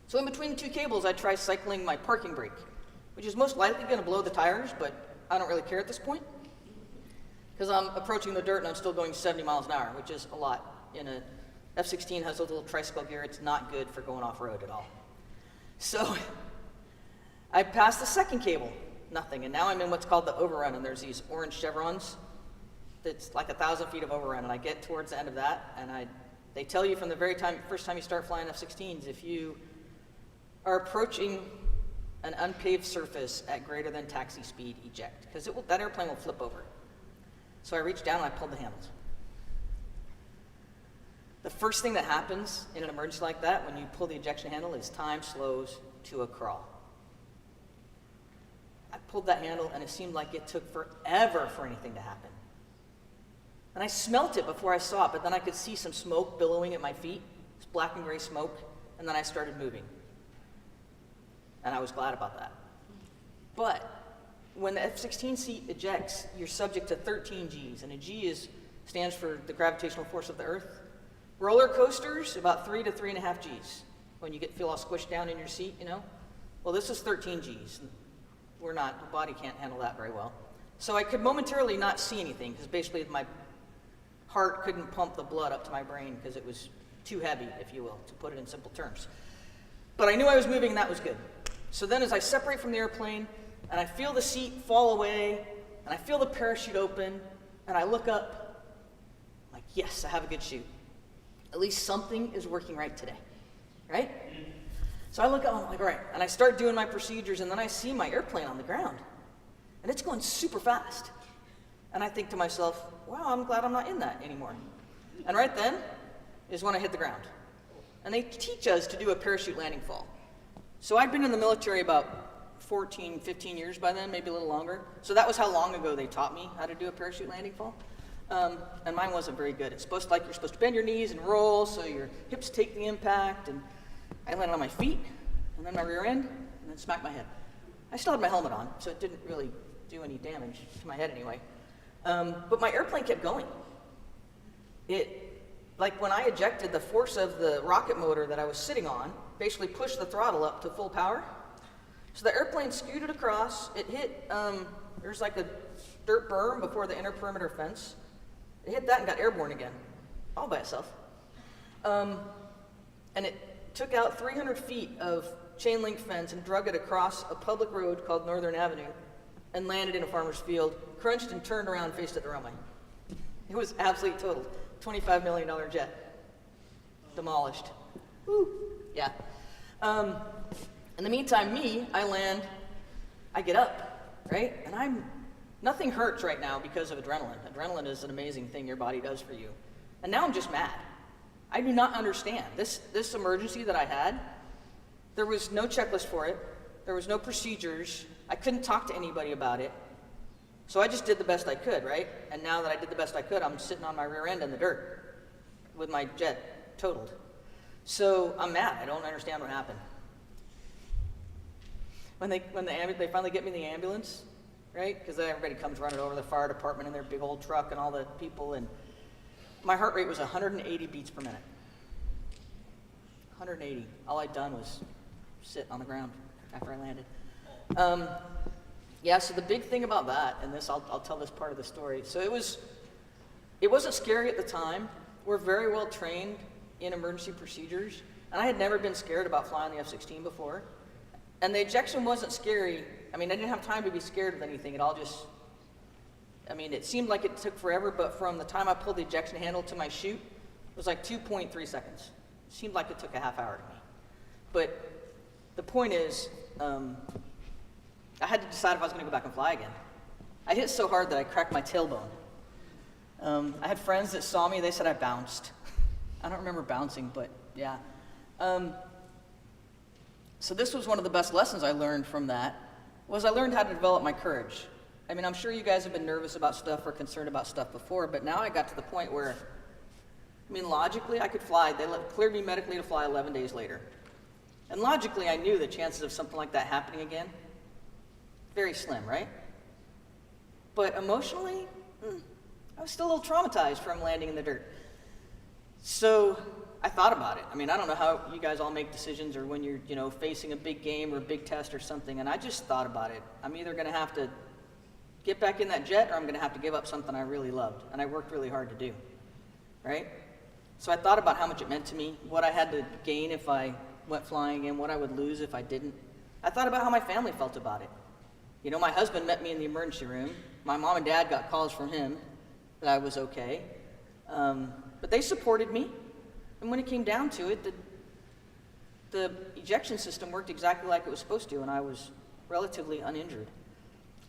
So in between the 2 cables, I try cycling my parking brake, which is most likely going to blow the tires, but I don't really care at this point, because I'm approaching the dirt and I'm still going 70 miles an hour, which is a lot. In a F-16 has a little tricycle gear, it's not good for going off-road at all. So I passed the second cable, nothing, and now I'm in what's called the overrun, and there's these orange chevrons. That's like 1,000 feet of overrun, and I get towards the end of that, and they tell you from the first time you start flying F-16s, if you are approaching an unpaved surface at greater than taxi speed, eject, because that airplane will flip over. So I reached down and I pulled the handles. The first thing that happens in an emergency like that when you pull the ejection handle is time slows to a crawl. I pulled that handle and it seemed like it took forever for anything to happen. And I smelt it before I saw it, but then I could see some smoke billowing at my feet. It's black and gray smoke, and then I started moving. And I was glad about that. But when the F-16 seat ejects, you're subject to 13 Gs, and a G is stands for the gravitational force of the Earth. Roller coasters, about 3 to 3.5 Gs. When you feel all squished down in your seat, you know? Well, this is 13 Gs. The body can't handle that very well. So I could momentarily not see anything, because basically my heart couldn't pump the blood up to my brain because it was too heavy, if you will, to put it in simple terms. But I knew I was moving, and that was good. So then as I separate from the airplane, and I feel the seat fall away, and I feel the parachute open, and I look up, I'm like, yes, I have a good chute. At least something is working right today, right? So I look up, I'm like, all right, and I start doing my procedures, and then I see my airplane on the ground, and it's going super fast. And I think to myself, wow, I'm glad I'm not in that anymore. And right then is when I hit the ground. And they teach us to do a parachute landing fall. So I'd been in the military about 14, 15 years by then, maybe a little longer. So that was how long ago they taught me how to do a parachute landing fall. And mine wasn't very good. You're supposed to bend your knees and roll so your hips take the impact. And I landed on my feet, and then my rear end, and then smacked my head. I still had my helmet on, so it didn't really do any damage to my head anyway. But my airplane kept going. Like when I ejected, the force of the rocket motor that I was sitting on basically pushed the throttle up to full power. So the airplane scooted across. It hit, there's like a dirt berm before the inner perimeter fence. It hit that and got airborne again, all by itself. And it took out 300 feet of chain link fence and drug it across a public road called Northern Avenue and landed in a farmer's field, crunched and turned around and faced at the runway. It was absolutely totaled. $25 million jet. Demolished. Woo. Yeah. In the meantime, I land, I get up, right? And nothing hurts right now because of adrenaline. Adrenaline is an amazing thing your body does for you. And now I'm just mad. I do not understand. This emergency that I had, there was no checklist for it. There was no procedures. I couldn't talk to anybody about it. So I just did the best I could, right? And now that I did the best I could, I'm sitting on my rear end in the dirt with my jet totaled. So I'm mad. I don't understand what happened. When they finally get me in the ambulance, right? Because everybody comes running over, the fire department in their big old truck and all the people, and my heart rate was 180 beats per minute. 180. All I'd done was sit on the ground after I landed. Yeah, so the big thing about that, and I'll tell this part of the story. So it wasn't scary at the time. We're very well trained in emergency procedures, and I had never been scared about flying the F-16 before. And the ejection wasn't scary. I mean, I didn't have time to be scared of anything. It seemed like it took forever, but from the time I pulled the ejection handle to my chute, it was like 2.3 seconds. It seemed like it took a half hour to me. But the point is, I had to decide if I was going to go back and fly again. I hit so hard that I cracked my tailbone. I had friends that saw me, they said I bounced. I don't remember bouncing, but yeah. So this was one of the best lessons I learned from that, was I learned how to develop my courage. I mean, I'm sure you guys have been nervous about stuff or concerned about stuff before, but now I got to the point where, logically I could fly. They cleared me medically to fly 11 days later. And logically I knew the chances of something like that happening again, very slim, right? But emotionally, I was still a little traumatized from landing in the dirt. So I thought about it. I don't know how you guys all make decisions or when you're, facing a big game or a big test or something, and I just thought about it. I'm either gonna have to get back in that jet or I'm gonna have to give up something I really loved and I worked really hard to do, right? So I thought about how much it meant to me, what I had to gain if I went flying and what I would lose if I didn't. I thought about how my family felt about it. My husband met me in the emergency room. My mom and dad got calls from him that I was okay. But they supported me. And when it came down to it, the ejection system worked exactly like it was supposed to, and I was relatively uninjured.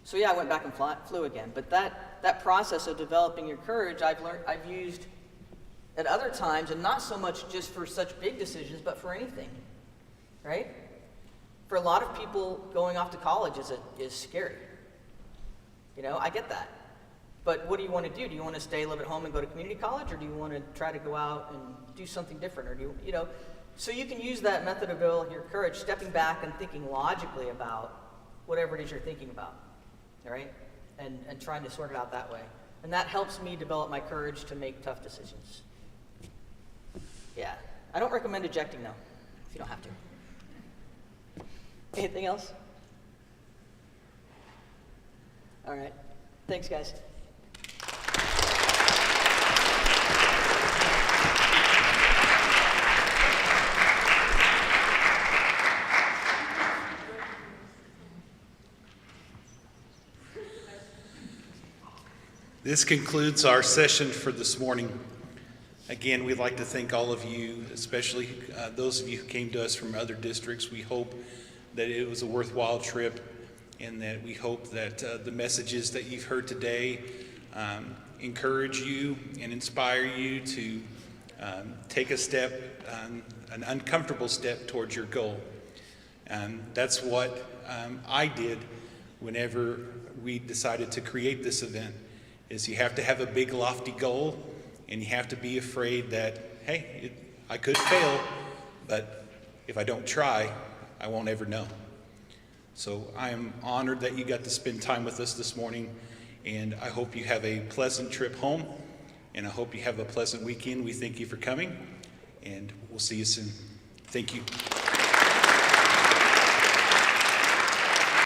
So yeah, I went back and flew again. But that process of developing your courage, I've used at other times, and not so much just for such big decisions, but for anything, right? For a lot of people, going off to college is scary. I get that. But what do you want to do? Do you want to stay, live at home, and go to community college, or do you want to try to go out and do something different? Or do you, so you can use that method of your courage, stepping back and thinking logically about whatever it is you're thinking about, all right? And trying to sort it out that way. And that helps me develop my courage to make tough decisions. Yeah, I don't recommend ejecting though, if you don't have to. Anything else? All right, thanks guys. This concludes our session for this morning. Again, we'd like to thank all of you, especially those of you who came to us from other districts. We hope that it was a worthwhile trip, and that we hope that the messages that you've heard today encourage you and inspire you to take a step, an uncomfortable step towards your goal. That's what I did whenever we decided to create this event. Is you have to have a big lofty goal, and you have to be afraid that, hey, I could fail, but if I don't try, I won't ever know. So I am honored that you got to spend time with us this morning, and I hope you have a pleasant trip home, and I hope you have a pleasant weekend. We thank you for coming, and we'll see you soon. Thank you.